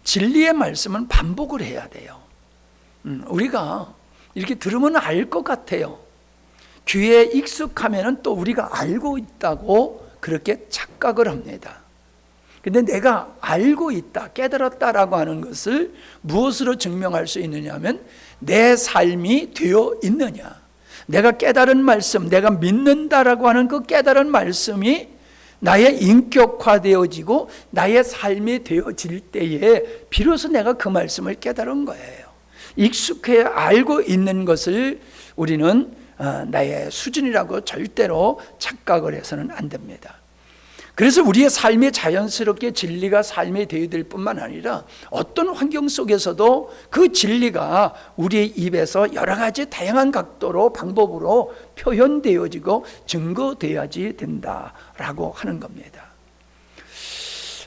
진리의 말씀은 반복을 해야 돼요. 우리가 이렇게 들으면 알 것 같아요. 귀에 익숙하면 또 우리가 알고 있다고 그렇게 착각을 합니다. 근데 내가 알고 있다, 깨달았다라고 하는 것을 무엇으로 증명할 수 있느냐 하면 내 삶이 되어 있느냐. 내가 깨달은 말씀, 내가 믿는다라고 하는 그 깨달은 말씀이 나의 인격화되어지고 나의 삶이 되어질 때에 비로소 내가 그 말씀을 깨달은 거예요. 익숙해 알고 있는 것을 우리는 나의 수준이라고 절대로 착각을 해서는 안 됩니다. 그래서 우리의 삶이 자연스럽게 진리가 삶이 되어야 될 뿐만 아니라 어떤 환경 속에서도 그 진리가 우리의 입에서 여러 가지 다양한 각도로 방법으로 표현되어지고 증거되어야지 된다라고 하는 겁니다.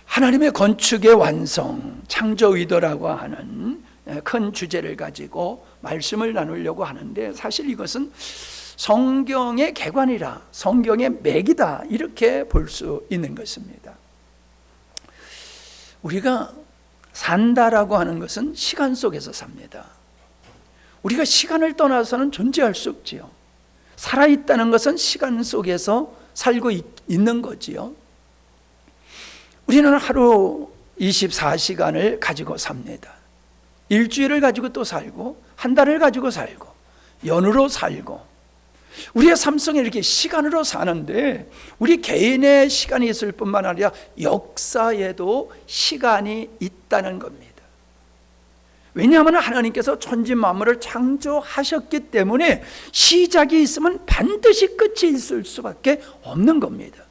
하나님의 건축의 완성, 창조 의도라고 하는 큰 주제를 가지고 말씀을 나누려고 하는데, 사실 이것은 성경의 개관이라, 성경의 맥이다, 이렇게 볼 수 있는 것입니다. 우리가 산다라고 하는 것은 시간 속에서 삽니다. 우리가 시간을 떠나서는 존재할 수 없지요. 살아있다는 것은 시간 속에서 살고 있는 거지요. 우리는 하루 24시간을 가지고 삽니다. 일주일을 가지고 또 살고, 한 달을 가지고 살고, 연으로 살고, 우리의 삶 속에 이렇게 시간으로 사는데, 우리 개인의 시간이 있을 뿐만 아니라 역사에도 시간이 있다는 겁니다. 왜냐하면 하나님께서 천지 만물을 창조하셨기 때문에 시작이 있으면 반드시 끝이 있을 수밖에 없는 겁니다.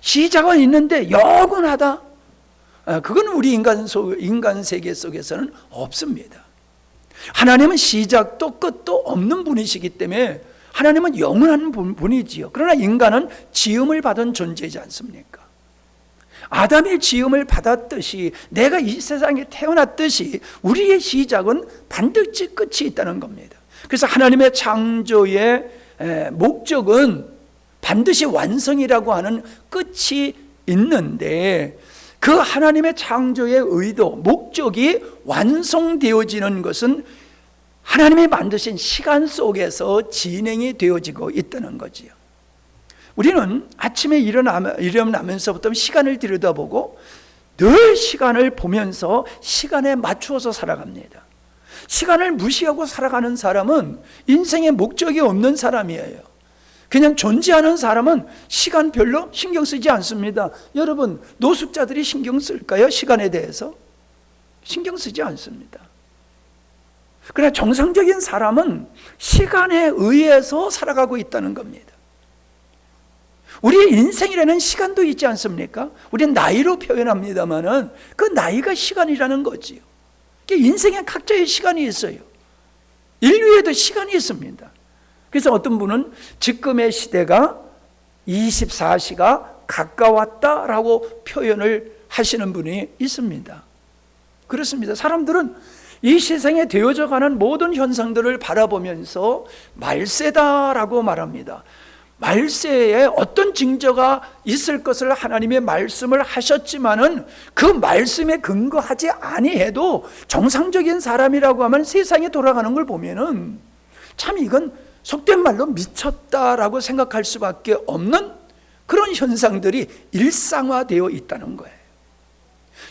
시작은 있는데 영원하다, 그건 우리 인간 세계 속에서는 없습니다. 하나님은 시작도 끝도 없는 분이시기 때문에 하나님은 영원한 분이지요. 그러나 인간은 지음을 받은 존재이지 않습니까? 아담이 지음을 받았듯이, 내가 이 세상에 태어났듯이 우리의 시작은 반드시 끝이 있다는 겁니다. 그래서 하나님의 창조의 목적은 반드시 완성이라고 하는 끝이 있는데, 그 하나님의 창조의 의도, 목적이 완성되어지는 것은 하나님이 만드신 시간 속에서 진행이 되어지고 있다는 거지요. 우리는 아침에 일어나면서부터 시간을 들여다보고 늘 시간을 보면서 시간에 맞추어서 살아갑니다. 시간을 무시하고 살아가는 사람은 인생에 목적이 없는 사람이에요. 그냥 존재하는 사람은 시간 별로 신경 쓰지 않습니다. 여러분, 노숙자들이 신경 쓸까요? 시간에 대해서? 신경 쓰지 않습니다. 그러나 정상적인 사람은 시간에 의해서 살아가고 있다는 겁니다. 우리의 인생이라는 시간도 있지 않습니까? 우리는 나이로 표현합니다마는 그 나이가 시간이라는 거지요. 인생에 각자의 시간이 있어요. 인류에도 시간이 있습니다. 그래서 어떤 분은 지금의 시대가 24시가 가까웠다라고 표현을 하시는 분이 있습니다. 그렇습니다. 사람들은 이 세상에 되어져 가는 모든 현상들을 바라보면서 말세다라고 말합니다. 말세에 어떤 징조가 있을 것을 하나님의 말씀을 하셨지만은 그 말씀에 근거하지 아니해도 정상적인 사람이라고 하면 세상에 돌아가는 걸 보면은 참 이건 속된 말로 미쳤다라고 생각할 수밖에 없는 그런 현상들이 일상화되어 있다는 거예요.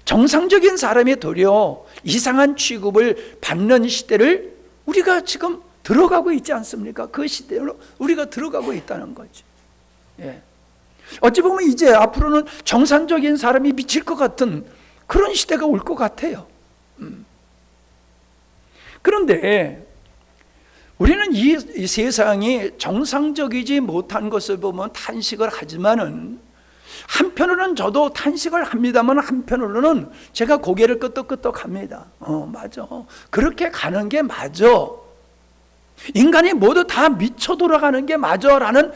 정상적인 사람이 도리어 이상한 취급을 받는 시대를 우리가 지금 들어가고 있지 않습니까? 그 시대로 우리가 들어가고 있다는 거죠. 예. 어찌 보면 이제 앞으로는 정상적인 사람이 미칠 것 같은 그런 시대가 올 것 같아요. 그런데 우리는 이 세상이 정상적이지 못한 것을 보면 탄식을 하지만은, 한편으로는 저도 탄식을 합니다만 한편으로는 제가 고개를 끄덕끄덕합니다. 맞아. 그렇게 가는 게 맞아. 인간이 모두 다 미쳐 돌아가는 게 맞아라는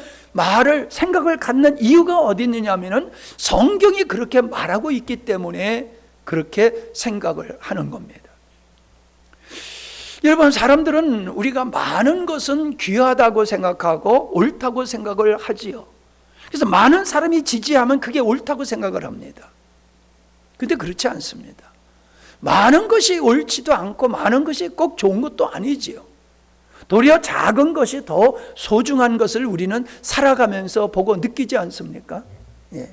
생각을 갖는 이유가 어디 있느냐면은 성경이 그렇게 말하고 있기 때문에 그렇게 생각을 하는 겁니다. 여러분, 사람들은 우리가 많은 것은 귀하다고 생각하고 옳다고 생각을 하지요. 그래서 많은 사람이 지지하면 그게 옳다고 생각을 합니다. 근데 그렇지 않습니다. 많은 것이 옳지도 않고 많은 것이 꼭 좋은 것도 아니지요. 도리어 작은 것이 더 소중한 것을 우리는 살아가면서 보고 느끼지 않습니까? 예.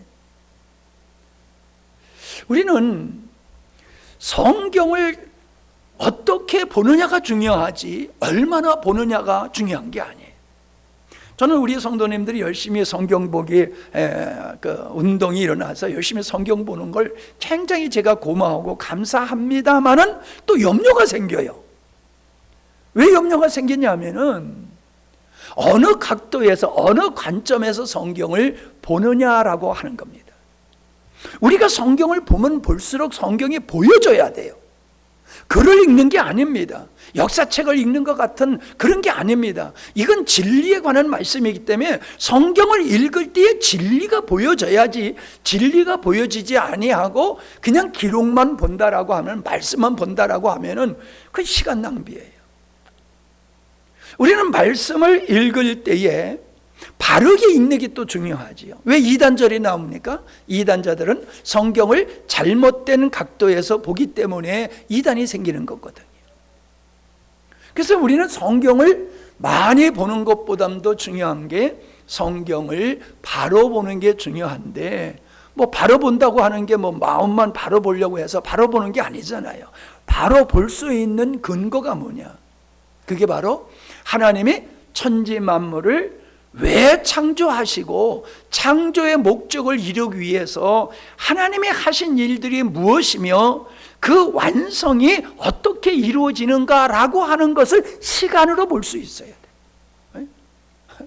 우리는 성경을 어떻게 보느냐가 중요하지 얼마나 보느냐가 중요한 게 아니에요. 저는 우리 성도님들이 열심히 성경 보기 운동이 일어나서 열심히 성경 보는 걸 굉장히 제가 고마워하고 감사합니다만은 또 염려가 생겨요. 왜 염려가 생기냐면은 어느 각도에서 어느 관점에서 성경을 보느냐라고 하는 겁니다. 우리가 성경을 보면 볼수록 성경이 보여져야 돼요. 글을 읽는 게 아닙니다. 역사책을 읽는 것 같은 그런 게 아닙니다. 이건 진리에 관한 말씀이기 때문에 성경을 읽을 때에 진리가 보여져야지, 진리가 보여지지 아니하고 그냥 기록만 본다라고 하면, 말씀만 본다라고 하면은 그 시간 낭비예요. 우리는 말씀을 읽을 때에 바르게 읽는 게 또 중요하지요. 왜 이단절이 나옵니까? 이단자들은 성경을 잘못된 각도에서 보기 때문에 이단이 생기는 거거든요. 그래서 우리는 성경을 많이 보는 것보다도 중요한 게 성경을 바로 보는 게 중요한데, 뭐 바로 본다고 하는 게 뭐 마음만 바로 보려고 해서 바로 보는 게 아니잖아요. 바로 볼 수 있는 근거가 뭐냐? 그게 바로 하나님이 천지 만물을 왜 창조하시고 창조의 목적을 이루기 위해서 하나님이 하신 일들이 무엇이며 그 완성이 어떻게 이루어지는가라고 하는 것을 시간으로 볼 수 있어야 돼.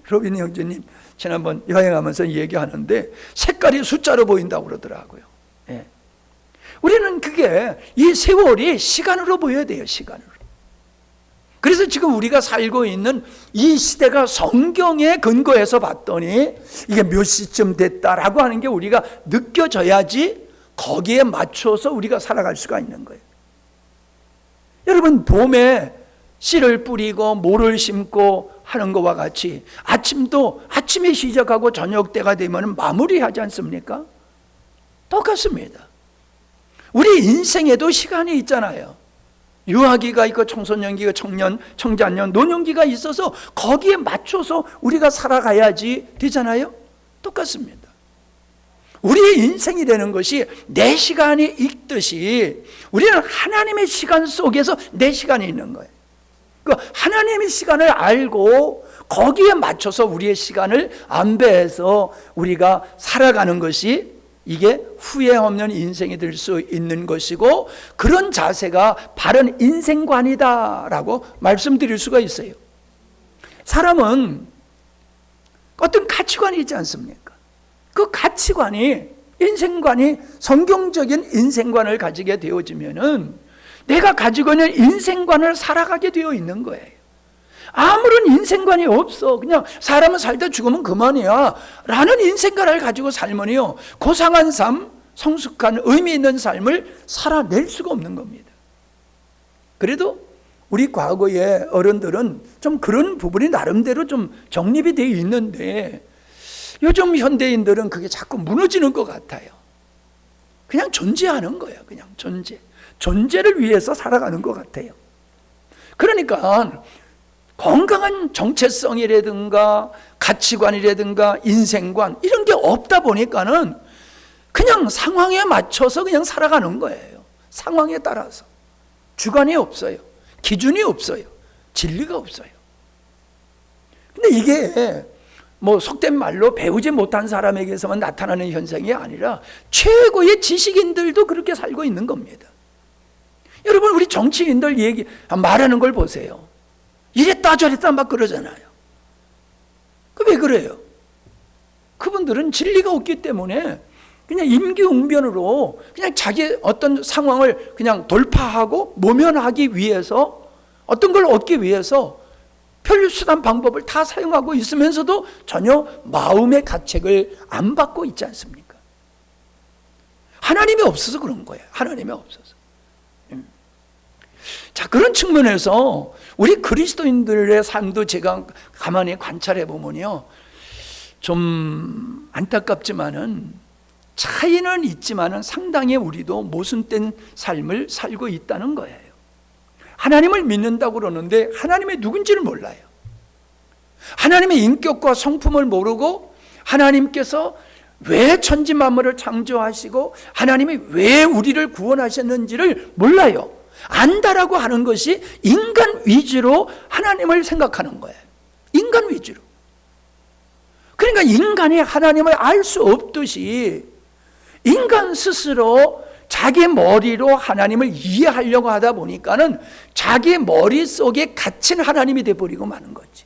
로빈 형제님 지난번 여행하면서 얘기하는데 색깔이 숫자로 보인다고 그러더라고요. 예. 우리는 그게 이 세월이 시간으로 보여야 돼요. 시간으로. 그래서 지금 우리가 살고 있는 이 시대가 성경에 근거해서 봤더니 이게 몇 시쯤 됐다라고 하는 게 우리가 느껴져야지 거기에 맞춰서 우리가 살아갈 수가 있는 거예요. 여러분, 봄에 씨를 뿌리고 모를 심고 하는 것과 같이 아침에 시작하고 저녁 때가 되면 마무리하지 않습니까? 똑같습니다. 우리 인생에도 시간이 있잖아요. 유아기가 있고 청소년기가 청년, 청자년, 노년기가 있어서 거기에 맞춰서 우리가 살아가야지 되잖아요. 똑같습니다. 우리의 인생이 되는 것이 내 시간이 있듯이 우리는 하나님의 시간 속에서 내 시간이 있는 거예요. 하나님의 시간을 알고 거기에 맞춰서 우리의 시간을 안배해서 우리가 살아가는 것이 이게 후회 없는 인생이 될 수 있는 것이고, 그런 자세가 바른 인생관이다라고 말씀드릴 수가 있어요. 사람은 어떤 가치관이 있지 않습니까? 그 가치관이, 인생관이 성경적인 인생관을 가지게 되어지면은 내가 가지고 있는 인생관을 살아가게 되어 있는 거예요. 아무런 인생관이 없어. 그냥 사람은 살다 죽으면 그만이야 라는 인생관을 가지고 살면요, 고상한 삶, 성숙한 의미 있는 삶을 살아낼 수가 없는 겁니다. 그래도 우리 과거의 어른들은 좀 그런 부분이 나름대로 좀 정립이 되어 있는데 요즘 현대인들은 그게 자꾸 무너지는 것 같아요. 그냥 존재하는 거예요. 그냥 존재를 위해서 살아가는 것 같아요. 그러니까 건강한 정체성이라든가 가치관이라든가 인생관 이런 게 없다 보니까는 그냥 상황에 맞춰서 그냥 살아가는 거예요. 상황에 따라서. 주관이 없어요. 기준이 없어요. 진리가 없어요. 근데 이게 뭐 속된 말로 배우지 못한 사람에게서만 나타나는 현상이 아니라 최고의 지식인들도 그렇게 살고 있는 겁니다. 여러분, 우리 정치인들 말하는 걸 보세요. 이랬다 저랬다 막 그러잖아요. 왜 그래요? 그분들은 진리가 없기 때문에 그냥 임기응변으로 그냥 자기 어떤 상황을 그냥 돌파하고 모면하기 위해서, 어떤 걸 얻기 위해서 별수단 방법을 다 사용하고 있으면서도 전혀 마음의 가책을 안 받고 있지 않습니까? 하나님이 없어서 그런 거예요. 하나님이 없어서. 자, 그런 측면에서 우리 그리스도인들의 삶도 제가 가만히 관찰해 보면요, 좀 안타깝지만은 차이는 있지만 상당히 우리도 모순된 삶을 살고 있다는 거예요. 하나님을 믿는다고 그러는데 하나님이 누군지를 몰라요. 하나님의 인격과 성품을 모르고 하나님께서 왜 천지 만물을 창조하시고 하나님이 왜 우리를 구원하셨는지를 몰라요. 안다라고 하는 것이 인간 위주로 하나님을 생각하는 거예요. 인간 위주로. 그러니까 인간이 하나님을 알 수 없듯이 인간 스스로 자기 머리로 하나님을 이해하려고 하다 보니까는 자기 머릿속에 갇힌 하나님이 되어버리고 마는 거지.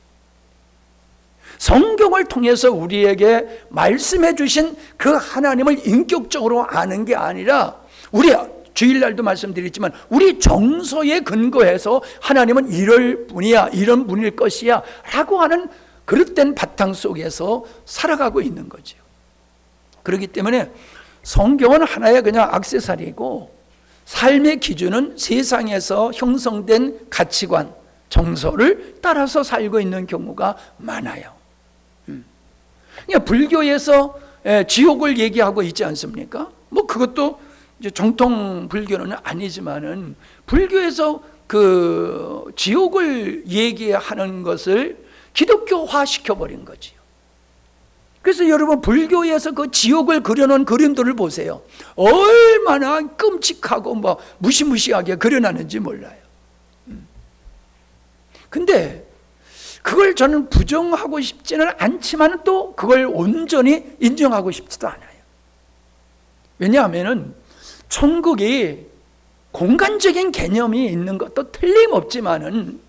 성경을 통해서 우리에게 말씀해 주신 그 하나님을 인격적으로 아는 게 아니라 우리 주일날도 말씀드렸지만 우리 정서에 근거해서 하나님은 이럴 분이야, 이런 분일 것이야 라고 하는 그릇된 바탕 속에서 살아가고 있는 거죠. 그렇기 때문에 성경은 하나의 그냥 액세서리고 삶의 기준은 세상에서 형성된 가치관, 정서를 따라서 살고 있는 경우가 많아요. 그러니까 불교에서 지옥을 얘기하고 있지 않습니까? 뭐 그것도 이제 정통 불교는 아니지만은 불교에서 그 지옥을 얘기하는 것을 기독교화 시켜버린 거지요. 그래서 여러분 불교에서 그 지옥을 그려놓은 그림들을 보세요. 얼마나 끔찍하고 뭐 무시무시하게 그려놨는지 몰라요. 근데 그걸 저는 부정하고 싶지는 않지만 또 그걸 온전히 인정하고 싶지도 않아요. 왜냐하면 천국이 공간적인 개념이 있는 것도 틀림없지만은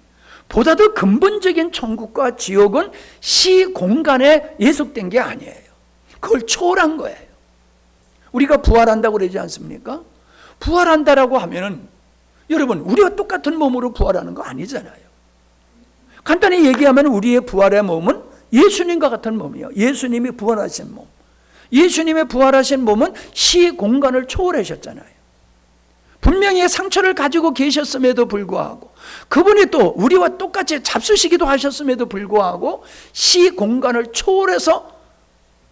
보다 더 근본적인 천국과 지옥은 시공간에 예속된 게 아니에요. 그걸 초월한 거예요. 우리가 부활한다고 그러지 않습니까? 부활한다라고 하면은 여러분 우리와 똑같은 몸으로 부활하는 거 아니잖아요. 간단히 얘기하면 우리의 부활의 몸은 예수님과 같은 몸이에요. 예수님이 부활하신 몸. 예수님의 부활하신 몸은 시공간을 초월하셨잖아요. 분명히 상처를 가지고 계셨음에도 불구하고 그분이 또 우리와 똑같이 잡수시기도 하셨음에도 불구하고 시공간을 초월해서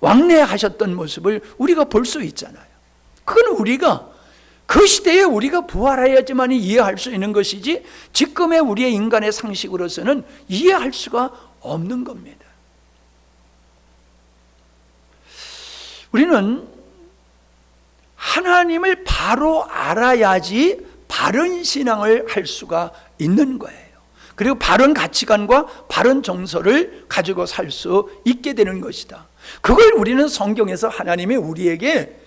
왕래하셨던 모습을 우리가 볼 수 있잖아요. 그건 우리가 그 시대에 우리가 부활해야지만 이해할 수 있는 것이지 지금의 우리의 인간의 상식으로서는 이해할 수가 없는 겁니다. 우리는 하나님을 바로 알아야지 바른 신앙을 할 수가 있는 거예요. 그리고 바른 가치관과 바른 정서를 가지고 살 수 있게 되는 것이다. 그걸 우리는 성경에서 하나님이 우리에게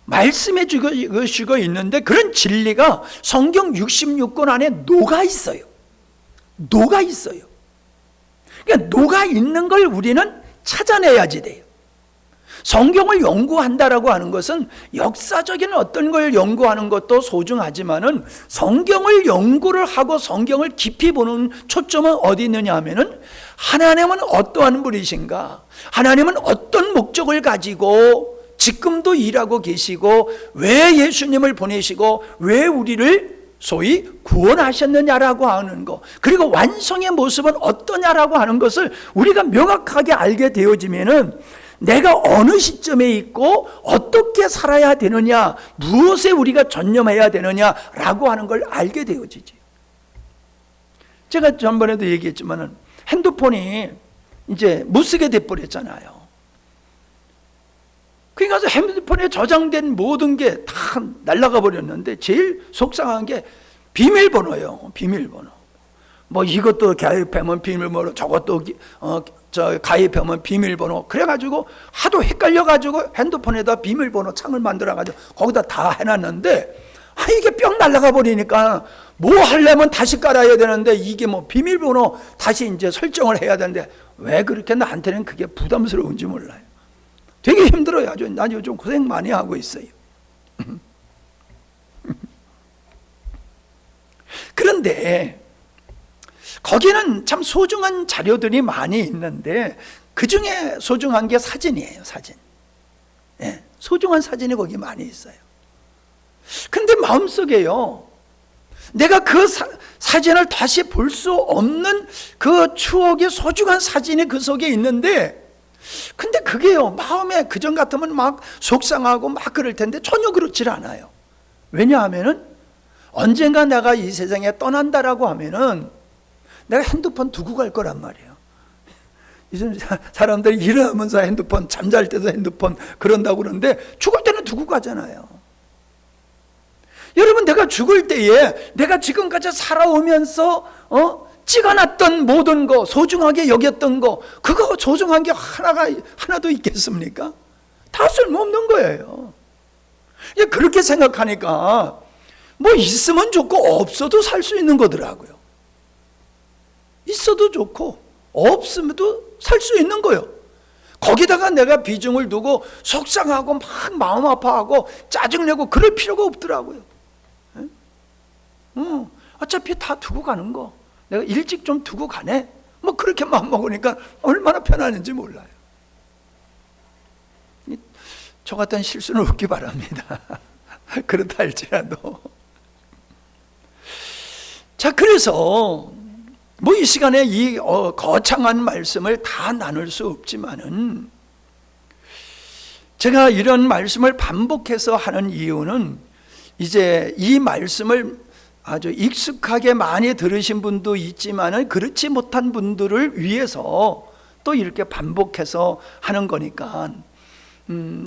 말씀해 주고 있는데 그런 진리가 성경 66권 안에 녹아 있어요. 녹아 있어요. 그러니까 녹아 있는 걸 우리는 찾아내야지 돼요. 성경을 연구한다라고 하는 것은 역사적인 어떤 걸 연구하는 것도 소중하지만은 성경을 연구를 하고 성경을 깊이 보는 초점은 어디 있느냐 하면은 하나님은 어떠한 분이신가? 하나님은 어떤 목적을 가지고 지금도 일하고 계시고 왜 예수님을 보내시고 왜 우리를 소위 구원하셨느냐라고 하는 것, 그리고 완성의 모습은 어떠냐라고 하는 것을 우리가 명확하게 알게 되어지면은 내가 어느 시점에 있고 어떻게 살아야 되느냐, 무엇에 우리가 전념해야 되느냐라고 하는 걸 알게 되어지지. 제가 전번에도 얘기했지만은 핸드폰이 이제 못 쓰게 돼버렸잖아요. 그러니까 핸드폰에 저장된 모든 게 다 날아가 버렸는데 제일 속상한 게 비밀번호예요. 비밀번호. 뭐 이것도 가입하면 비밀번호, 저것도 가입하면 비밀번호. 그래가지고 하도 헷갈려가지고 핸드폰에다 비밀번호 창을 만들어가지고 거기다 다 해놨는데 이게 뿅 날아가 버리니까 뭐 하려면 다시 깔아야 되는데 이게 뭐 비밀번호 다시 이제 설정을 해야 되는데 왜 그렇게 나한테는 그게 부담스러운지 몰라요. 되게 힘들어요. 난 요즘 고생 많이 하고 있어요. 그런데 거기는 참 소중한 자료들이 많이 있는데 그 중에 소중한 게 사진이에요. 사진. 네, 소중한 사진이 거기 많이 있어요. 근데 마음속에요, 내가 그 사진을 다시 볼 수 없는 그 추억의 소중한 사진이 그 속에 있는데 근데 그게요, 마음에 그전 같으면 막 속상하고 막 그럴 텐데 전혀 그렇질 않아요. 왜냐하면은 언젠가 내가 이 세상에 떠난다라고 하면은 내가 핸드폰 두고 갈 거란 말이에요. 요즘 사람들이 일하면서 핸드폰, 잠잘 때도 핸드폰 그런다고 그러는데 죽을 때는 두고 가잖아요. 여러분, 내가 죽을 때에 내가 지금까지 살아오면서 찍어놨던 모든 거, 소중하게 여겼던 거, 그거 소중한 게 하나도 있겠습니까? 다 쓸모없는 거예요. 그렇게 생각하니까 뭐 있으면 좋고 없어도 살 수 있는 거더라고요. 있어도 좋고 없으면도 살 수 있는 거예요. 거기다가 내가 비중을 두고 속상하고 막 마음 아파하고 짜증내고 그럴 필요가 없더라고요. 어차피 다 두고 가는 거, 내가 일찍 좀 두고 가네, 뭐 그렇게 마음 먹으니까 얼마나 편안한지 몰라요. 저 같은 실수는 없기 바랍니다. 그렇다 할지라도. 자, 그래서 뭐 이 시간에 이 거창한 말씀을 다 나눌 수 없지만은, 제가 이런 말씀을 반복해서 하는 이유는 이제 이 말씀을 아주 익숙하게 많이 들으신 분도 있지만은 그렇지 못한 분들을 위해서 또 이렇게 반복해서 하는 거니까,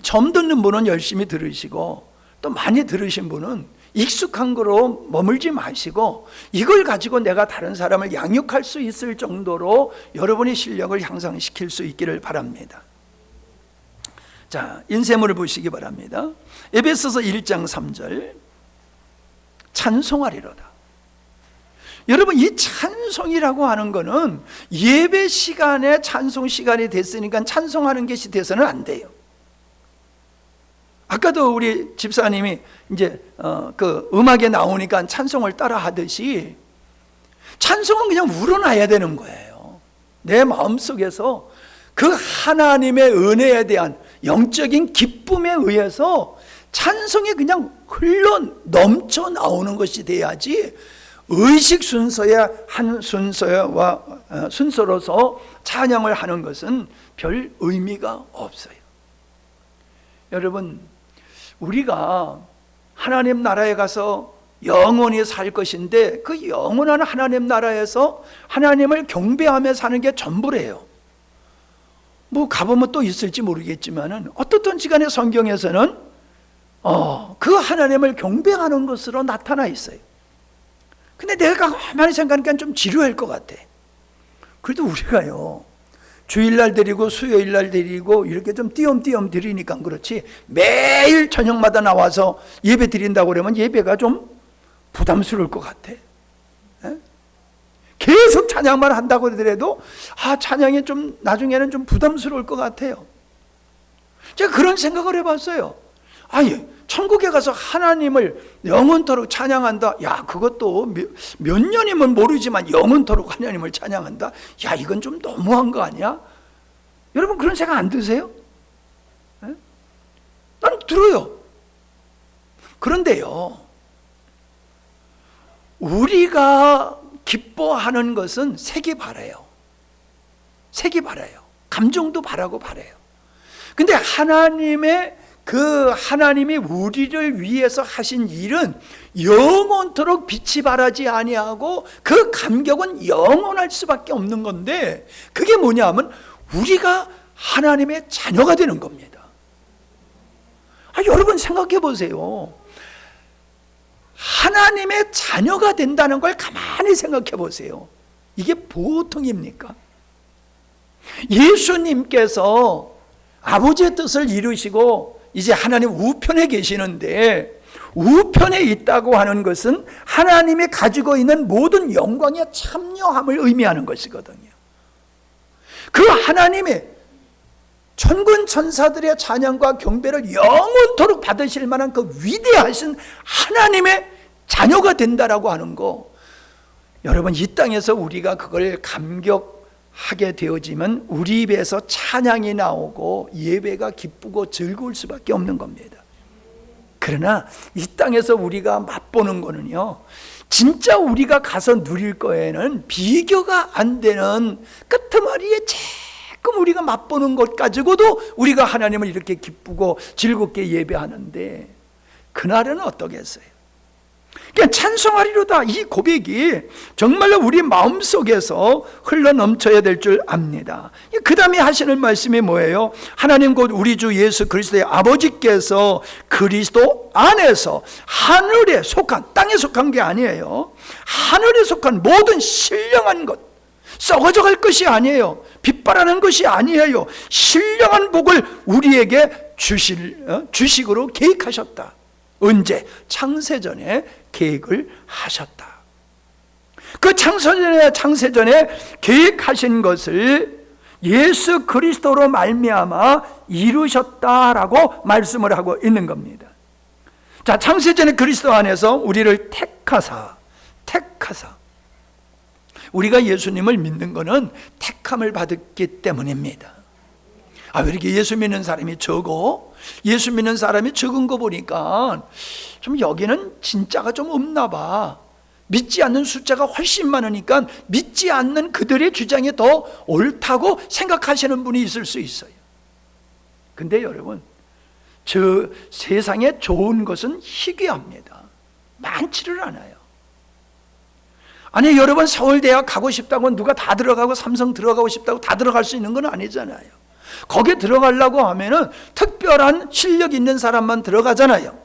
처음 듣는 분은 열심히 들으시고 또 많이 들으신 분은 익숙한 거로 머물지 마시고 이걸 가지고 내가 다른 사람을 양육할 수 있을 정도로 여러분의 실력을 향상시킬 수 있기를 바랍니다. 자, 인쇄물을 보시기 바랍니다. 에베소서 1장 3절, 찬송하리로다. 여러분, 이 찬송이라고 하는 거는 예배 시간에 찬송 시간이 됐으니까 찬송하는 것이 돼서는 안 돼요. 아까도 우리 집사님이 이제 그 음악에 나오니까 찬송을 따라 하듯이 찬송은 그냥 우러나야 되는 거예요. 내 마음속에서 그 하나님의 은혜에 대한 영적인 기쁨에 의해서 찬송이 그냥 흘러 넘쳐 나오는 것이 돼야지, 의식 순서의 한 순서로서 찬양을 하는 것은 별 의미가 없어요. 여러분, 우리가 하나님 나라에 가서 영원히 살 것인데 그 영원한 하나님 나라에서 하나님을 경배하며 사는 게 전부래요. 뭐 가보면 또 있을지 모르겠지만은 어떻든 시간에 성경에서는 그 하나님을 경배하는 것으로 나타나 있어요. 근데 내가 가만히 생각하니까 좀 지루할 것 같아. 그래도 우리가요, 주일날 드리고 수요일날 드리고 이렇게 좀 띄엄띄엄 드리니까 그렇지, 매일 저녁마다 나와서 예배 드린다고 그러면 예배가 좀 부담스러울 것 같아. 계속 찬양만 한다고 하더라도 찬양이 좀 나중에는 좀 부담스러울 것 같아요. 제가 그런 생각을 해봤어요. 천국에 가서 하나님을 영원토록 찬양한다. 야, 그것도 몇 년이면 모르지만 영원토록 하나님을 찬양한다. 야, 이건 좀 너무한 거 아니야? 여러분, 그런 생각 안 드세요? 난 들어요. 그런데요, 우리가 기뻐하는 것은 색이 바라요. 색이 바라요. 감정도 바라고 바라요. 근데 하나님이 우리를 위해서 하신 일은 영원토록 빛이 바라지 아니하고 그 감격은 영원할 수밖에 없는 건데, 그게 뭐냐면 우리가 하나님의 자녀가 되는 겁니다. 여러분 생각해 보세요. 하나님의 자녀가 된다는 걸 가만히 생각해 보세요. 이게 보통입니까? 예수님께서 아버지의 뜻을 이루시고 이제 하나님 우편에 계시는데, 우편에 있다고 하는 것은 하나님이 가지고 있는 모든 영광에 참여함을 의미하는 것이거든요. 그 하나님의 천군 천사들의 찬양과 경배를 영원토록 받으실 만한 그 위대하신 하나님의 자녀가 된다라고 하는 거, 여러분, 이 땅에서 우리가 그걸 감격하게 되어지면 우리 입에서 찬양이 나오고 예배가 기쁘고 즐거울 수밖에 없는 겁니다. 그러나 이 땅에서 우리가 맛보는 거는요, 진짜 우리가 가서 누릴 거에는 비교가 안 되는 끄트머리에 가끔 우리가 맛보는 것 가지고도 우리가 하나님을 이렇게 기쁘고 즐겁게 예배하는데 그날은 어떠겠어요? 그러니까 찬송하리로다, 이 고백이 정말로 우리 마음속에서 흘러넘쳐야 될 줄 압니다. 그 다음에 하시는 말씀이 뭐예요? 하나님 곧 우리 주 예수 그리스도의 아버지께서 그리스도 안에서 하늘에 속한, 땅에 속한 게 아니에요. 하늘에 속한 모든 신령한 것, 썩어져 갈 것이 아니에요. 빛바라는 것이 아니에요. 신령한 복을 우리에게 주식으로 계획하셨다. 언제? 창세전에 계획을 하셨다. 그 창세전에 계획하신 것을 예수 그리스도로 말미암아 이루셨다라고 말씀을 하고 있는 겁니다. 자, 창세전에 그리스도 안에서 우리를 택하사 우리가 예수님을 믿는 것은 택함을 받았기 때문입니다. 왜 이렇게 예수 믿는 사람이 적어? 예수 믿는 사람이 적은 거 보니까 좀 여기는 진짜가 좀 없나 봐. 믿지 않는 숫자가 훨씬 많으니까 믿지 않는 그들의 주장이 더 옳다고 생각하시는 분이 있을 수 있어요. 근데 여러분, 저 세상에 좋은 것은 희귀합니다. 많지를 않아요. 아니, 여러분 서울대학 가고 싶다고 누가 다 들어가고 삼성 들어가고 싶다고 다 들어갈 수 있는 건 아니잖아요. 거기에 들어가려고 하면은 특별한 실력 있는 사람만 들어가잖아요.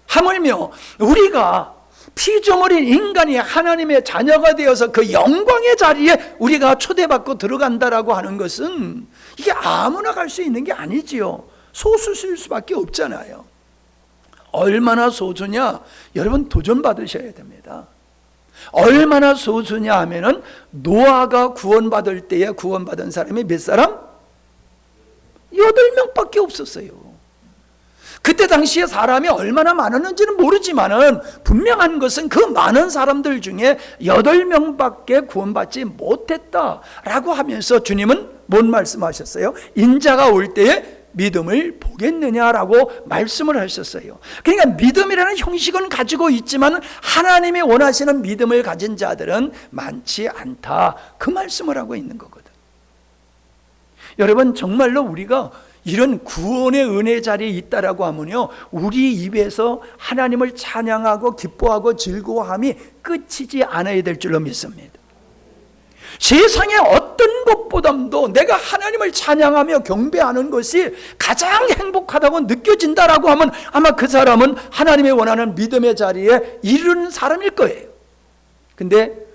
하물며 우리가 피조물인 인간이 하나님의 자녀가 되어서 그 영광의 자리에 우리가 초대받고 들어간다라고 하는 것은 이게 아무나 갈 수 있는 게 아니지요. 소수일 수밖에 없잖아요. 얼마나 소수냐? 여러분 도전받으셔야 됩니다. 얼마나 소수냐 하면은 노아가 구원받을 때에 구원받은 사람이 몇 사람? 8명밖에 없었어요. 그때 당시에 사람이 얼마나 많았는지는 모르지만은 분명한 것은 그 많은 사람들 중에 8명밖에 구원받지 못했다라고 하면서 주님은 뭔 말씀하셨어요? 인자가 올 때에 믿음을 보겠느냐라고 말씀을 하셨어요. 그러니까 믿음이라는 형식은 가지고 있지만 하나님이 원하시는 믿음을 가진 자들은 많지 않다, 그 말씀을 하고 있는 거거든. 여러분, 정말로 우리가 이런 구원의 은혜 자리에 있다라고 하면요, 우리 입에서 하나님을 찬양하고 기뻐하고 즐거워함이 끝이지 않아야 될 줄로 믿습니다. 세상의 어떤 것보다도 내가 하나님을 찬양하며 경배하는 것이 가장 행복하다고 느껴진다라고 하면 아마 그 사람은 하나님의 원하는 믿음의 자리에 이르는 사람일 거예요. 근데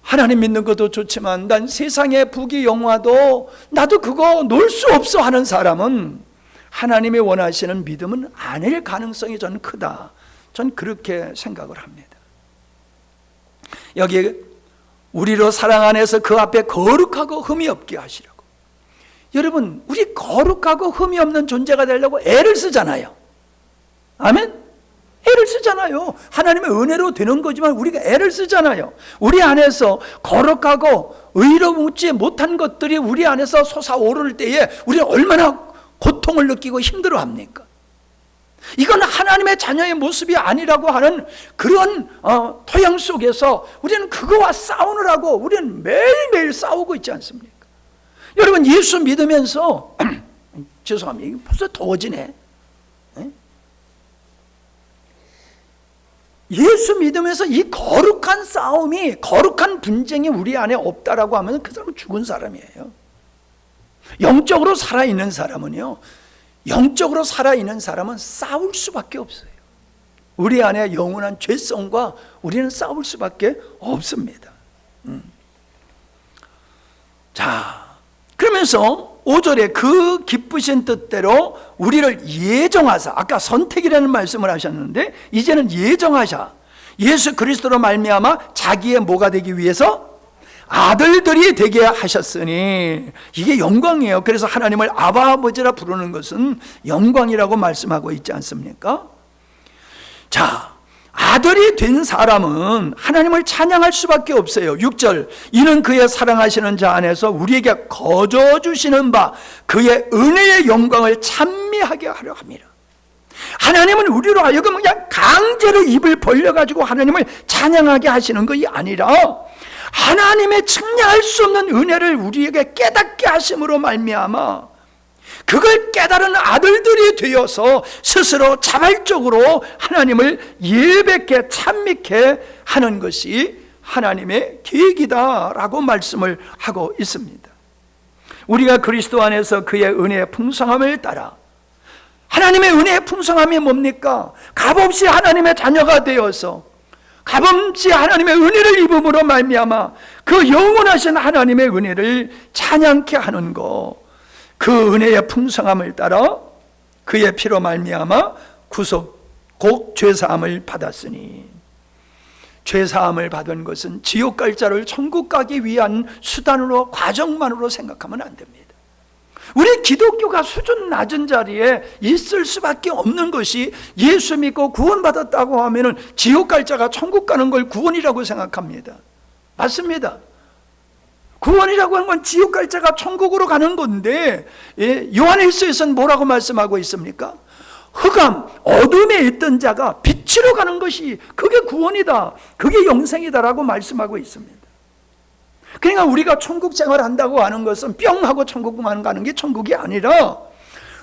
하나님 믿는 것도 좋지만 난 세상의 부귀 영화도 나도 그거 놓을 수 없어 하는 사람은 하나님이 원하시는 믿음은 아닐 가능성이 저는 크다. 전 그렇게 생각을 합니다. 여기 우리로 사랑 안에서 그 앞에 거룩하고 흠이 없게 하시라고. 여러분, 우리 거룩하고 흠이 없는 존재가 되려고 애를 쓰잖아요. 아멘? 애를 쓰잖아요. 하나님의 은혜로 되는 거지만 우리가 애를 쓰잖아요. 우리 안에서 거룩하고 의롭지 못한 것들이 우리 안에서 솟아오를 때에 우리는 얼마나 고통을 느끼고 힘들어합니까? 이건 하나님의 자녀의 모습이 아니라고 하는 그런 토양 속에서 우리는 그거와 싸우느라고 우리는 매일매일 싸우고 있지 않습니까? 여러분, 예수 믿으면서 죄송합니다. 이게 벌써 더워지네. 예수 믿으면서 이 거룩한 싸움이, 거룩한 분쟁이 우리 안에 없다라고 하면 그 사람은 죽은 사람이에요. 영적으로 살아있는 사람은요, 영적으로 살아있는 사람은 싸울 수밖에 없어요. 우리 안에 영원한 죄성과 우리는 싸울 수밖에 없습니다. 자, 그러면서 5절에 그 기쁘신 뜻대로 우리를 예정하사, 아까 선택이라는 말씀을 하셨는데 이제는 예정하사 예수 그리스도로 말미암아 자기의 뭐가 되기 위해서 아들들이 되게 하셨으니, 이게 영광이에요. 그래서 하나님을 아바 아버지라 부르는 것은 영광이라고 말씀하고 있지 않습니까? 자, 아들이 된 사람은 하나님을 찬양할 수밖에 없어요. 6절, 이는 그의 사랑하시는 자 안에서 우리에게 거저 주시는 바 그의 은혜의 영광을 찬미하게 하려 함이라. 하나님은 우리로 하여금 그냥 강제로 입을 벌려가지고 하나님을 찬양하게 하시는 것이 아니라 하나님의 측량할 수 없는 은혜를 우리에게 깨닫게 하심으로 말미암아 그걸 깨달은 아들들이 되어서 스스로 자발적으로 하나님을 예배케 찬미케 하는 것이 하나님의 계획이다라고 말씀을 하고 있습니다. 우리가 그리스도 안에서 그의 은혜의 풍성함을 따라, 하나님의 은혜의 풍성함이 뭡니까? 값없이 하나님의 자녀가 되어서 값없이 하나님의 은혜를 입음으로 말미암아 그 영원하신 하나님의 은혜를 찬양케 하는 것, 그 은혜의 풍성함을 따라 그의 피로 말미암아 구속 곧 죄사함을 받았으니, 죄사함을 받은 것은 지옥 갈 자를 천국 가기 위한 수단으로, 과정만으로 생각하면 안 됩니다. 우리 기독교가 수준 낮은 자리에 있을 수밖에 없는 것이, 예수 믿고 구원받았다고 하면은 지옥 갈 자가 천국 가는 걸 구원이라고 생각합니다. 맞습니다. 구원이라고 하는 건 지옥 갈 자가 천국으로 가는 건데, 요한일서에서는 뭐라고 말씀하고 있습니까? 흑암, 어둠에 있던 자가 빛으로 가는 것이, 그게 구원이다, 그게 영생이다라고 말씀하고 있습니다. 그러니까 우리가 천국 생활한다고 하는 것은 뿅 하고 천국만 가는 게 천국이 아니라,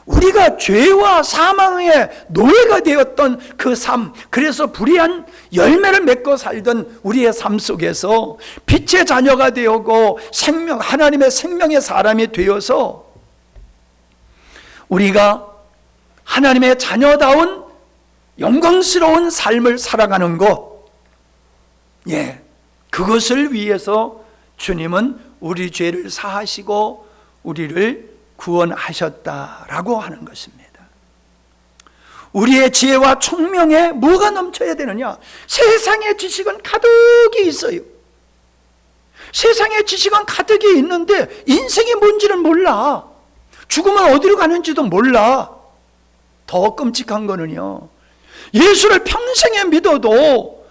우리가 죄와 사망의 노예가 되었던 그 삶, 그래서 불의한 열매를 맺고 살던 우리의 삶 속에서 빛의 자녀가 되었고 생명, 하나님의 생명의 사람이 되어서 우리가 하나님의 자녀다운 영광스러운 삶을 살아가는 것, 그것을 위해서 주님은 우리 죄를 사하시고 우리를 구원하셨다라고 하는 것입니다. 우리의 지혜와 총명에 뭐가 넘쳐야 되느냐? 세상의 지식은 가득히 있어요. 세상의 지식은 가득히 있는데 인생이 뭔지는 몰라. 죽으면 어디로 가는지도 몰라. 더 끔찍한 거는요, 예수를 평생에 믿어도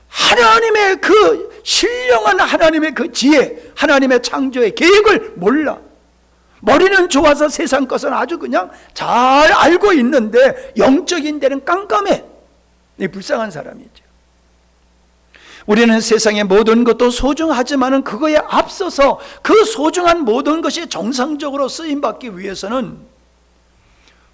하나님의 그 신령한 하나님의 그 지혜, 하나님의 창조의 계획을 몰라. 머리는 좋아서 세상 것은 아주 그냥 잘 알고 있는데 영적인 데는 깜깜해. 불쌍한 사람이죠. 우리는 세상의 모든 것도 소중하지만은 그거에 앞서서 그 소중한 모든 것이 정상적으로 쓰임받기 위해서는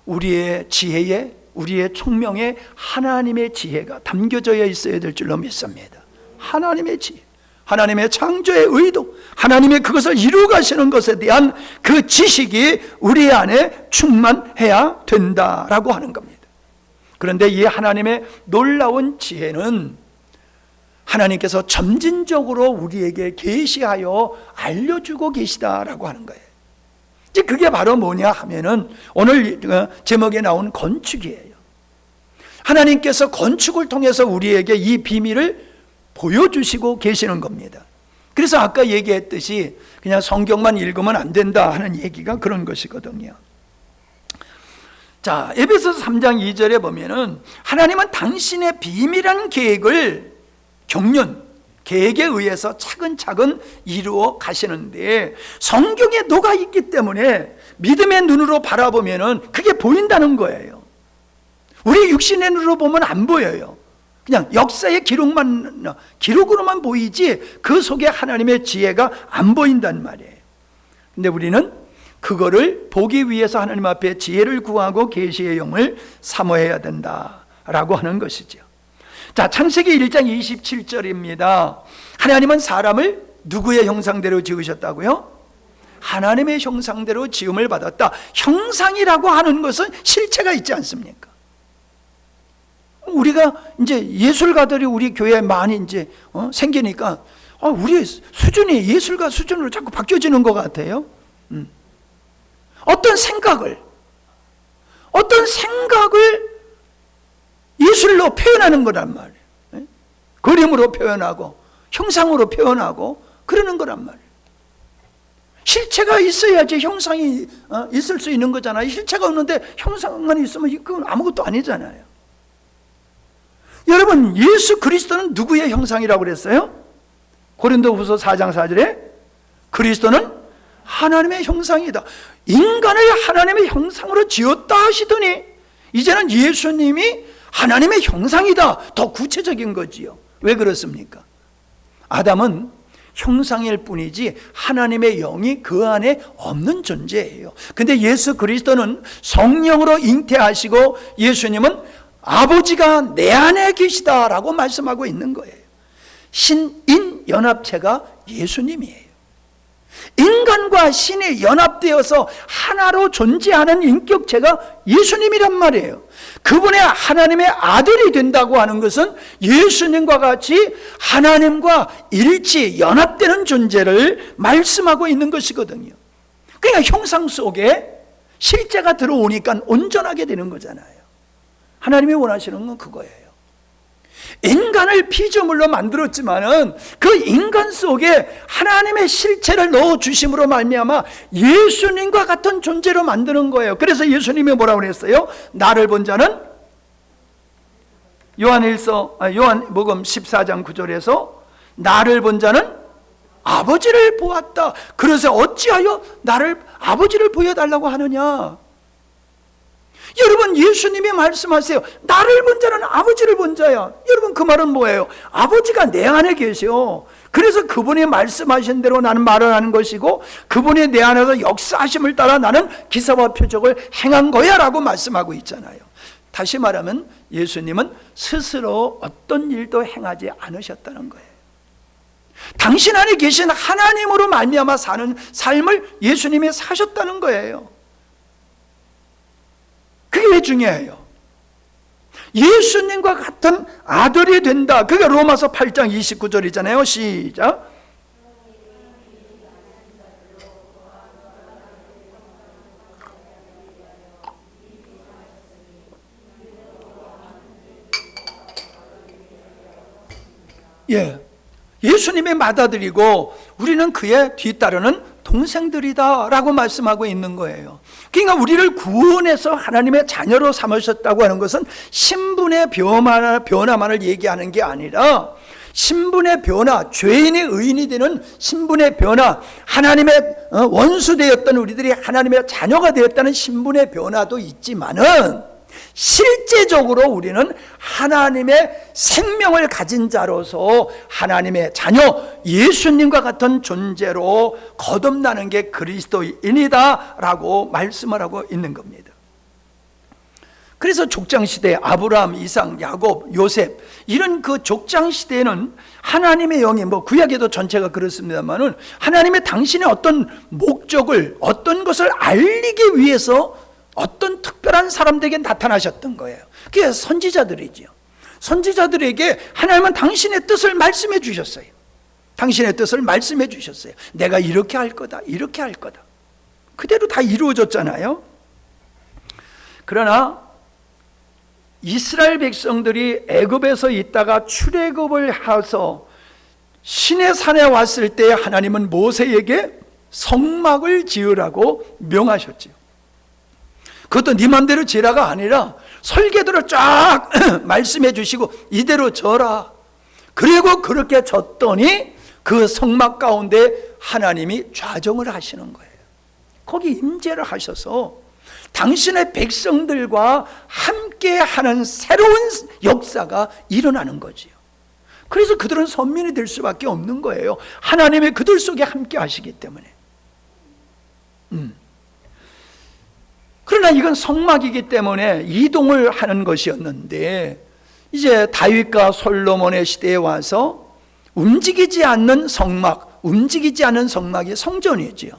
우리의 지혜에, 우리의 총명에 하나님의 지혜가 담겨져 있어야 될 줄로 믿습니다. 하나님의 지혜, 하나님의 창조의 의도, 하나님의 그것을 이루어 가시는 것에 대한 그 지식이 우리 안에 충만해야 된다라고 하는 겁니다. 그런데 이 하나님의 놀라운 지혜는 하나님께서 점진적으로 우리에게 계시하여 알려주고 계시다라고 하는 거예요. 이제 그게 바로 뭐냐 하면은 오늘 제목에 나온 건축이에요. 하나님께서 건축을 통해서 우리에게 이 비밀을 보여주시고 계시는 겁니다. 그래서 아까 얘기했듯이 그냥 성경만 읽으면 안 된다 하는 얘기가 그런 것이거든요. 자, 에베소서 3장 2절에 보면은 하나님은 당신의 비밀한 계획을 경륜, 계획에 의해서 차근차근 이루어 가시는데, 성경에 녹아 있기 때문에 믿음의 눈으로 바라보면은 그게 보인다는 거예요. 우리 육신의 눈으로 보면 안 보여요. 그냥 역사의 기록으로만 보이지 그 속에 하나님의 지혜가 안 보인단 말이에요. 근데 우리는 그거를 보기 위해서 하나님 앞에 지혜를 구하고 계시의 영을 사모해야 된다라고 하는 것이죠. 자, 창세기 1장 27절입니다. 하나님은 사람을 누구의 형상대로 지으셨다고요? 하나님의 형상대로 지음을 받았다. 형상이라고 하는 것은 실체가 있지 않습니까? 우리가 이제 예술가들이 우리 교회에 많이 이제 생기니까 우리 수준이 예술가 수준으로 자꾸 바뀌어지는 것 같아요. 어떤 생각을 예술로 표현하는 거란 말이에요. 그림으로 표현하고 형상으로 표현하고 그러는 거란 말이에요. 실체가 있어야지 형상이 있을 수 있는 거잖아요. 실체가 없는데 형상만 있으면 그건 아무것도 아니잖아요. 여러분, 예수 그리스도는 누구의 형상이라고 그랬어요? 고린도후서 4장 4절에 그리스도는 하나님의 형상이다. 인간을 하나님의 형상으로 지었다 하시더니 이제는 예수님이 하나님의 형상이다. 더 구체적인 거지요. 왜 그렇습니까? 아담은 형상일 뿐이지 하나님의 영이 그 안에 없는 존재예요. 근데 예수 그리스도는 성령으로 잉태하시고 예수님은 아버지가 내 안에 계시다라고 말씀하고 있는 거예요. 신인 연합체가 예수님이에요. 인간과 신이 연합되어서 하나로 존재하는 인격체가 예수님이란 말이에요. 그분의 하나님의 아들이 된다고 하는 것은 예수님과 같이 하나님과 일치 연합되는 존재를 말씀하고 있는 것이거든요. 그러니까 형상 속에 실제가 들어오니까 온전하게 되는 거잖아요. 하나님이 원하시는 건 그거예요. 인간을 피조물로 만들었지만은 그 인간 속에 하나님의 실체를 넣어 주심으로 말미암아 예수님과 같은 존재로 만드는 거예요. 그래서 예수님이 뭐라고 그랬어요? 나를 본 자는 요한복음 14장 9절에서 나를 본 자는 아버지를 보았다. 그래서 어찌하여 나를 아버지를 보여달라고 하느냐? 여러분, 예수님이 말씀하세요. 나를 본 자는 아버지를 본 자야. 여러분, 그 말은 뭐예요? 아버지가 내 안에 계셔. 그래서 그분이 말씀하신 대로 나는 말을 하는 것이고 그분이 내 안에서 역사하심을 따라 나는 기사와 표적을 행한 거야 라고 말씀하고 있잖아요. 다시 말하면 예수님은 스스로 어떤 일도 행하지 않으셨다는 거예요. 당신 안에 계신 하나님으로 말미암아 사는 삶을 예수님이 사셨다는 거예요. 그게 왜 중요해요? 예수님과 같은 아들이 된다. 그게 로마서 8장 29절이잖아요. 시작. 예, 예수님이 맏아들이고 우리는 그의 뒤따르는 동생들이다 라고 말씀하고 있는 거예요. 그러니까 우리를 구원해서 하나님의 자녀로 삼으셨다고 하는 것은 신분의 변화만을 얘기하는 게 아니라 신분의 변화, 죄인이 의인이 되는 신분의 변화, 하나님의 원수 되었던 우리들이 하나님의 자녀가 되었다는 신분의 변화도 있지만은 실제적으로 우리는 하나님의 생명을 가진 자로서 하나님의 자녀 예수님과 같은 존재로 거듭나는 게 그리스도인이다 라고 말씀을 하고 있는 겁니다. 그래서 족장시대 아브라함, 이삭, 야곱, 요셉 이런 그 족장시대에는 하나님의 영이 구약에도 전체가 그렇습니다만은 하나님의 당신의 어떤 목적을 어떤 것을 알리기 위해서 어떤 특별한 사람들에게 나타나셨던 거예요. 그게 선지자들이지요. 선지자들에게 하나님은 당신의 뜻을 말씀해 주셨어요. 당신의 뜻을 말씀해 주셨어요. 내가 이렇게 할 거다, 이렇게 할 거다. 그대로 다 이루어졌잖아요. 그러나 이스라엘 백성들이 애굽에서 있다가 출애굽을 해서 시내산에 왔을 때 하나님은 모세에게 성막을 지으라고 명하셨지요. 그것도 네 맘대로 지라가 아니라 설계도를 쫙 말씀해 주시고 이대로 져라. 그리고 그렇게 졌더니 그 성막 가운데 하나님이 좌정을 하시는 거예요. 거기 임재를 하셔서 당신의 백성들과 함께하는 새로운 역사가 일어나는 거지요. 그래서 그들은 선민이 될 수밖에 없는 거예요. 하나님이 그들 속에 함께 하시기 때문에. 그러나 이건 성막이기 때문에 이동을 하는 것이었는데 이제 다윗과 솔로몬의 시대에 와서 움직이지 않는 성막이 성전이지요.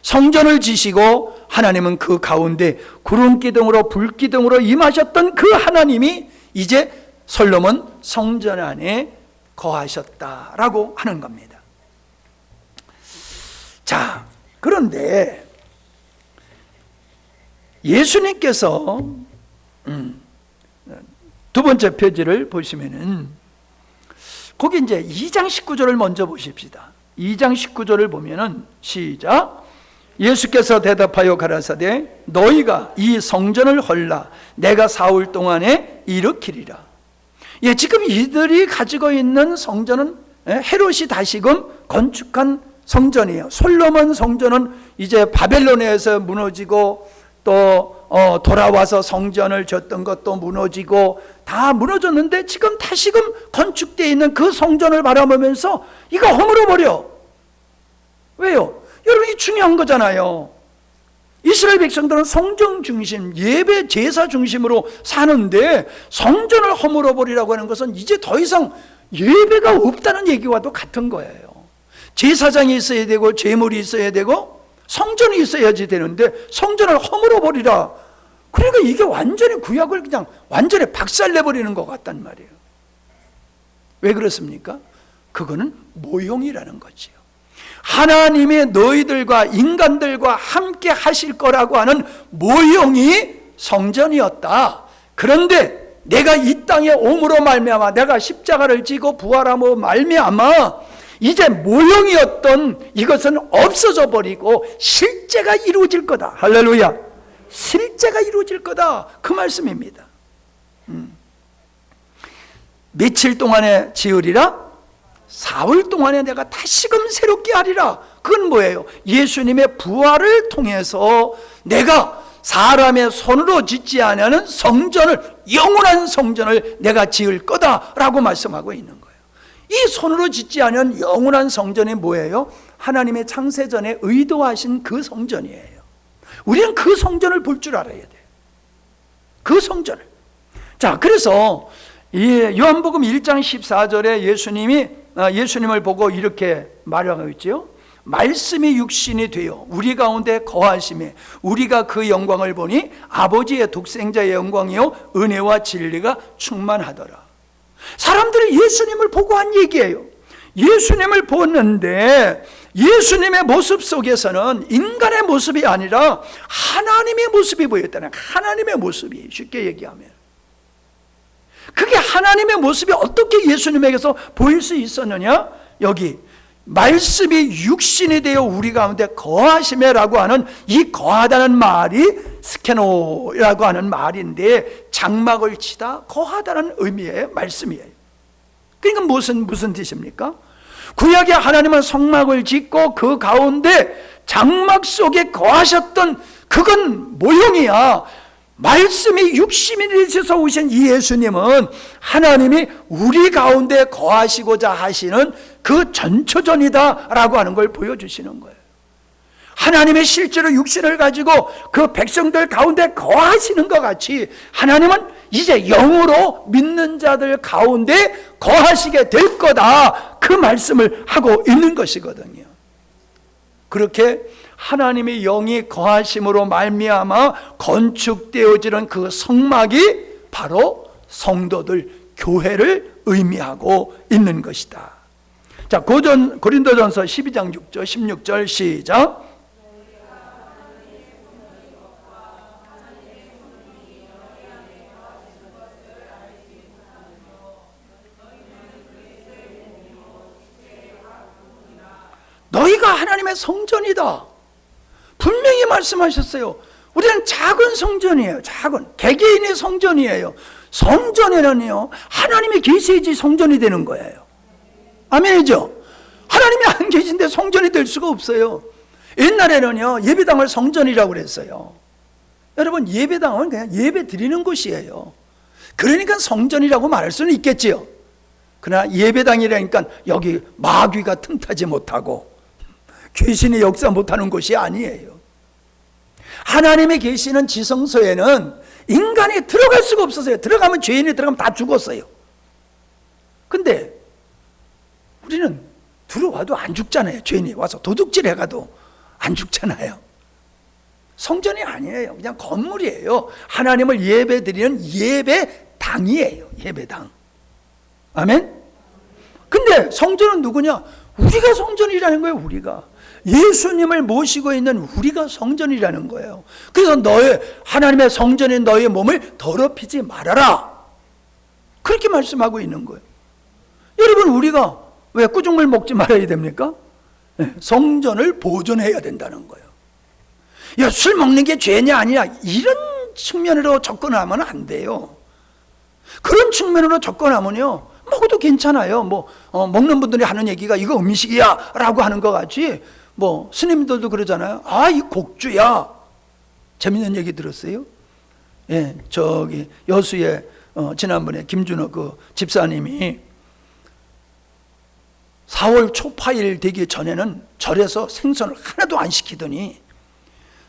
성전을 지시고 하나님은 그 가운데 구름기둥으로 불기둥으로 임하셨던 그 하나님이 이제 솔로몬 성전 안에 거하셨다라고 하는 겁니다. 자, 그런데 예수님께서 두 번째 표지를 보시면은 거기 이제 2장 19절을 먼저 보십시다. 2장 19절을 보면은 시작. 예수께서 대답하여 가라사대 너희가 이 성전을 헐라 내가 사흘 동안에 일으키리라. 예, 지금 이들이 가지고 있는 성전은 헤롯이 다시금 건축한 성전이에요. 솔로몬 성전은 이제 바벨론에서 무너지고 또 돌아와서 성전을 졌던 것도 무너지고 다 무너졌는데 지금 다시금 건축되어 있는 그 성전을 바라보면서 이거 허물어버려. 왜요? 여러분, 이 중요한 거잖아요. 이스라엘 백성들은 성전 중심, 예배 제사 중심으로 사는데 성전을 허물어버리라고 하는 것은 이제 더 이상 예배가 없다는 얘기와도 같은 거예요. 제사장이 있어야 되고 제물이 있어야 되고 성전이 있어야지 되는데 성전을 허물어버리라. 그러니까 이게 완전히 구약을 그냥 완전히 박살내버리는 것 같단 말이에요. 왜 그렇습니까? 그거는 모형이라는 거지요. 하나님이 너희들과 인간들과 함께 하실 거라고 하는 모형이 성전이었다. 그런데 내가 이 땅에 옴으로 말미암아, 내가 십자가를 지고 부활함으로 말미암아 이제 모형이었던 이것은 없어져 버리고 실제가 이루어질 거다. 할렐루야. 실제가 이루어질 거다. 그 말씀입니다. 며칠 동안에 지으리라? 4월 동안에 내가 다시금 새롭게 하리라. 그건 뭐예요? 예수님의 부활을 통해서 내가 사람의 손으로 짓지 않는 성전을, 영원한 성전을 내가 지을 거다라고 말씀하고 있는 거예요. 이 손으로 짓지 않은 영원한 성전이 뭐예요? 하나님의 창세전에 의도하신 그 성전이에요. 우리는 그 성전을 볼 줄 알아야 돼요. 그 성전을. 자, 그래서 이 요한복음 1장 14절에 예수님을 보고 이렇게 말하고 있죠. 말씀이 육신이 되어 우리 가운데 거하심에 우리가 그 영광을 보니 아버지의 독생자의 영광이요 은혜와 진리가 충만하더라. 사람들이 예수님을 보고 한 얘기예요. 예수님을 보았는데 예수님의 모습 속에서는 인간의 모습이 아니라 하나님의 모습이 보였다는, 하나님의 모습이, 쉽게 얘기하면 그게 하나님의 모습이 어떻게 예수님에게서 보일 수 있었느냐? 여기 말씀이 육신이 되어 우리 가운데 거하시매라고 하는 이 거하다는 말이 스케노라고 하는 말인데 장막을 치다 거하다는 의미의 말씀이에요. 그러니까 무슨 뜻입니까? 구약의 하나님은 성막을 짓고 그 가운데 장막 속에 거하셨던 그건 모형이야. 말씀이 육신이 되셔서 오신 이 예수님은 하나님이 우리 가운데 거하시고자 하시는 그 전초전이다라고 하는 걸 보여주시는 거예요. 하나님의 실제로 육신을 가지고 그 백성들 가운데 거하시는 것 같이 하나님은 이제 영으로 믿는 자들 가운데 거하시게 될 거다, 그 말씀을 하고 있는 것이거든요. 그렇게 하나님의 영이 거하심으로 말미암아 건축되어지는 그 성막이 바로 성도들, 교회를 의미하고 있는 것이다. 자, 고린도전서 12장 6절 16절 시작. 너희가 하나님의 성전이다. 분명히 말씀하셨어요. 우리는 작은 성전이에요. 작은 개개인의 성전이에요. 성전에는요 하나님이 계셔야지 성전이 되는 거예요. 아멘이죠? 하나님이 안 계신데 성전이 될 수가 없어요. 옛날에는요 예배당을 성전이라고 그랬어요. 여러분, 예배당은 그냥 예배 드리는 곳이에요. 그러니까 성전이라고 말할 수는 있겠지요. 그러나 예배당이라니까 여기 마귀가 틈타지 못하고 귀신이 역사 못하는 곳이 아니에요. 하나님이 계시는 지성소에는 인간이 들어갈 수가 없었어요. 들어가면, 죄인이 들어가면 다 죽었어요. 근데 우리는 들어와도 안 죽잖아요. 죄인이 와서 도둑질 해가도 안 죽잖아요. 성전이 아니에요. 그냥 건물이에요. 하나님을 예배드리는 예배당이에요. 예배당. 아멘? 근데 성전은 누구냐? 우리가 성전이라는 거예요. 우리가 예수님을 모시고 있는 우리가 성전이라는 거예요. 그래서 하나님의 성전인 너의 몸을 더럽히지 말아라, 그렇게 말씀하고 있는 거예요. 여러분, 우리가 왜 꾸중물 먹지 말아야 됩니까? 성전을 보존해야 된다는 거예요. 야, 술 먹는 게 죄냐 아니냐, 이런 측면으로 접근하면 안 돼요. 그런 측면으로 접근하면요 먹어도 괜찮아요. 먹는 분들이 하는 얘기가 이거 음식이야 라고 하는 것 같이, 스님들도 그러잖아요. 아, 이 곡주야. 재밌는 얘기 들었어요? 예, 저기 여수에 지난번에 김준호 그 집사님이 4월 초파일 되기 전에는 절에서 생선을 하나도 안 시키더니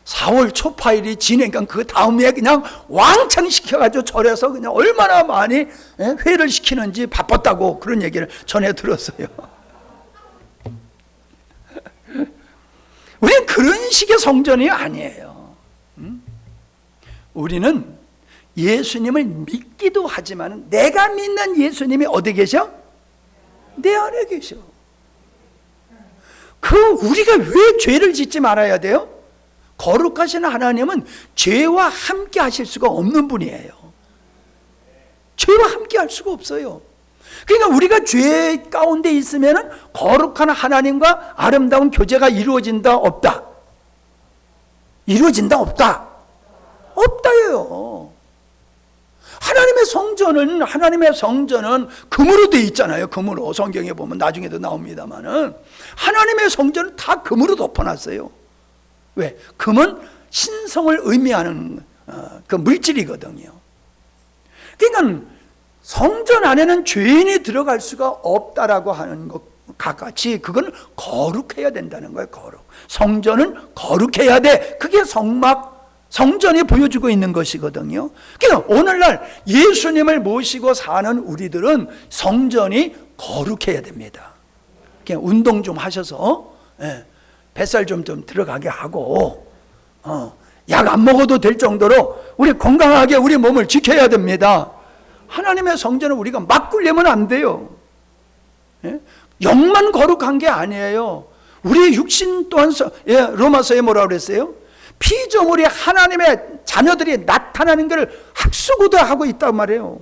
4월 초파일이 지내니까 그 다음에 그냥 왕창 시켜가지고 절에서 그냥 얼마나 많이 회를 시키는지 바빴다고 그런 얘기를 전해 들었어요. 우리는 그런 식의 성전이 아니에요. 우리는 예수님을 믿기도 하지만 내가 믿는 예수님이 어디 계셔? 내 안에 계셔. 우리가 왜 죄를 짓지 말아야 돼요? 거룩하신 하나님은 죄와 함께 하실 수가 없는 분이에요. 죄와 함께 할 수가 없어요. 그러니까 우리가 죄 가운데 있으면 거룩한 하나님과 아름다운 교제가 이루어진다 없다? 이루어진다 없다? 없다예요. 하나님의 성전은 금으로 되어 있잖아요. 금으로. 성경에 보면 나중에도 나옵니다만은 하나님의 성전은 다 금으로 덮어놨어요. 왜? 금은 신성을 의미하는 그 물질이거든요. 그러니까 성전 안에는 죄인이 들어갈 수가 없다라고 하는 것과 같이 그건 거룩해야 된다는 거예요. 거룩. 성전은 거룩해야 돼. 그게 성전이 보여주고 있는 것이거든요. 그러니까 오늘날 예수님을 모시고 사는 우리들은 성전이 거룩해야 됩니다. 그냥 운동 좀 하셔서 뱃살 좀 들어가게 하고 약 안 먹어도 될 정도로 우리 건강하게 우리 몸을 지켜야 됩니다. 하나님의 성전을 우리가 막 굴려면 안 돼요. 영만 거룩한 게 아니에요. 우리의 육신 또한 로마서에 뭐라고 그랬어요? 피조물이 하나님의 자녀들이 나타나는 것을 학수고대하고 있단 말이에요.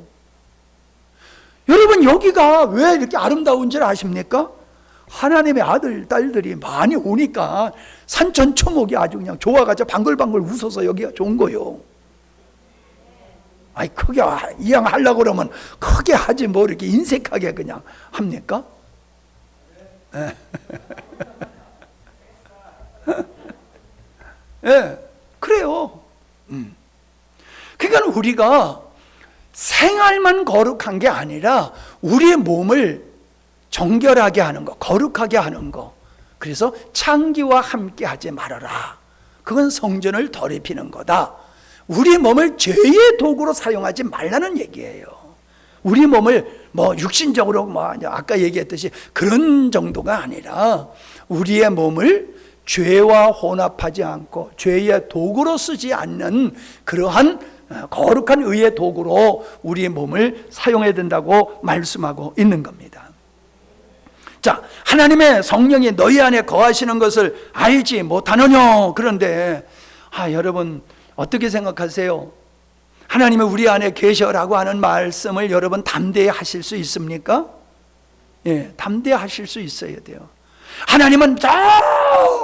여러분 여기가 왜 이렇게 아름다운 줄 아십니까? 하나님의 아들, 딸들이 많이 오니까 산천초목이 아주 그냥 좋아가지고 방글방글 웃어서 여기가 좋은 거요. 아니 크게 이왕 하려고 그러면 크게 하지 뭐 이렇게 인색하게 그냥 합니까? 그래요. 그러니까 우리가 생활만 거룩한 게 아니라 우리의 몸을 정결하게 하는 거, 거룩하게 하는 거. 그래서 창기와 함께 하지 말아라. 그건 성전을 더럽히는 거다. 우리 몸을 죄의 도구로 사용하지 말라는 얘기예요. 우리 몸을 육신적으로 아까 얘기했듯이 그런 정도가 아니라 우리의 몸을 죄와 혼합하지 않고 죄의 도구로 쓰지 않는 그러한 거룩한 의의 도구로 우리의 몸을 사용해야 된다고 말씀하고 있는 겁니다. 자, 하나님의 성령이 너희 안에 거하시는 것을 알지 못하느냐? 그런데 여러분 어떻게 생각하세요? 하나님이 우리 안에 계셔라고 하는 말씀을 여러분 담대히 하실 수 있습니까? 예, 담대히 하실 수 있어야 돼요. 하나님은 저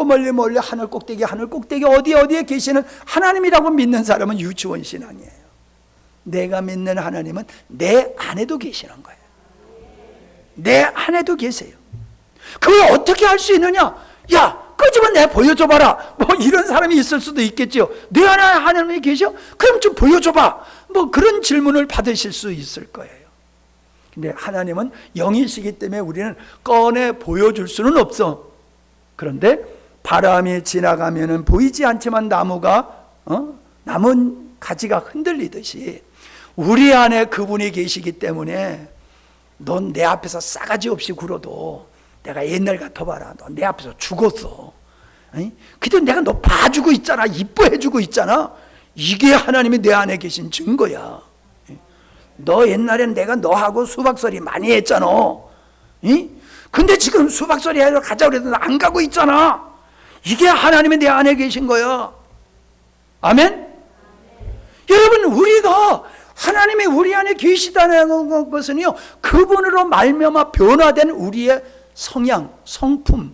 멀리 하늘 꼭대기 어디에 계시는 하나님이라고 믿는 사람은 유치원 신앙이에요. 내가 믿는 하나님은 내 안에도 계시는 거예요. 내 안에도 계세요. 그걸 어떻게 할 수 있느냐? 야, 그 집은 내가 보여줘봐라. 이런 사람이 있을 수도 있겠지요. 내 안에 하나님이 계셔? 그럼 좀 보여줘봐. 그런 질문을 받으실 수 있을 거예요. 근데 하나님은 영이시기 때문에 우리는 꺼내 보여줄 수는 없어. 그런데 바람이 지나가면은 보이지 않지만 남은 가지가 흔들리듯이 우리 안에 그분이 계시기 때문에 넌 내 앞에서 싸가지 없이 굴어도 내가 옛날 같아봐라. 너 내 앞에서 죽었어. 그래도 내가 너 봐주고 있잖아. 이뻐해주고 있잖아. 이게 하나님이 내 안에 계신 증거야. 너 옛날엔 내가 너하고 수박소리 많이 했잖아. 근데 지금 수박소리 하러 가자고 그래도 안 가고 있잖아. 이게 하나님이 내 안에 계신 거야. 아멘? 여러분 우리가 하나님이 우리 안에 계시다는 것은요, 그분으로 말미암아 변화된 우리의 성향, 성품,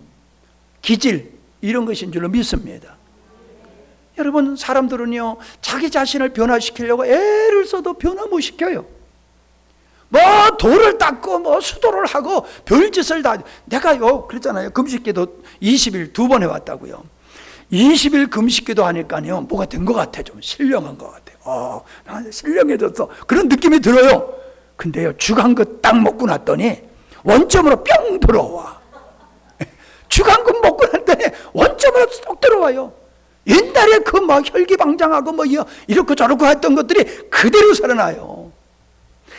기질 이런 것인 줄로 믿습니다. 여러분 사람들은요 자기 자신을 변화시키려고 애를 써도 변화 못 시켜요. 돌을 닦고 수도를 하고 별짓을 다. 내가요 그랬잖아요. 금식기도 20일 2번 해왔다고요. 20일 금식기도 하니까요 뭐가 된 것 같아. 좀 신령한 것 같아요. 나한테 신령해졌어. 그런 느낌이 들어요. 근데요 죽 한 거 딱 먹고 났더니 원점으로 뿅 들어와. 주간금 먹고 났더니 원점으로 쏙 들어와요. 옛날에 그 막 혈기방장하고 뭐 이렇고 저렇고 했던 것들이 그대로 살아나요.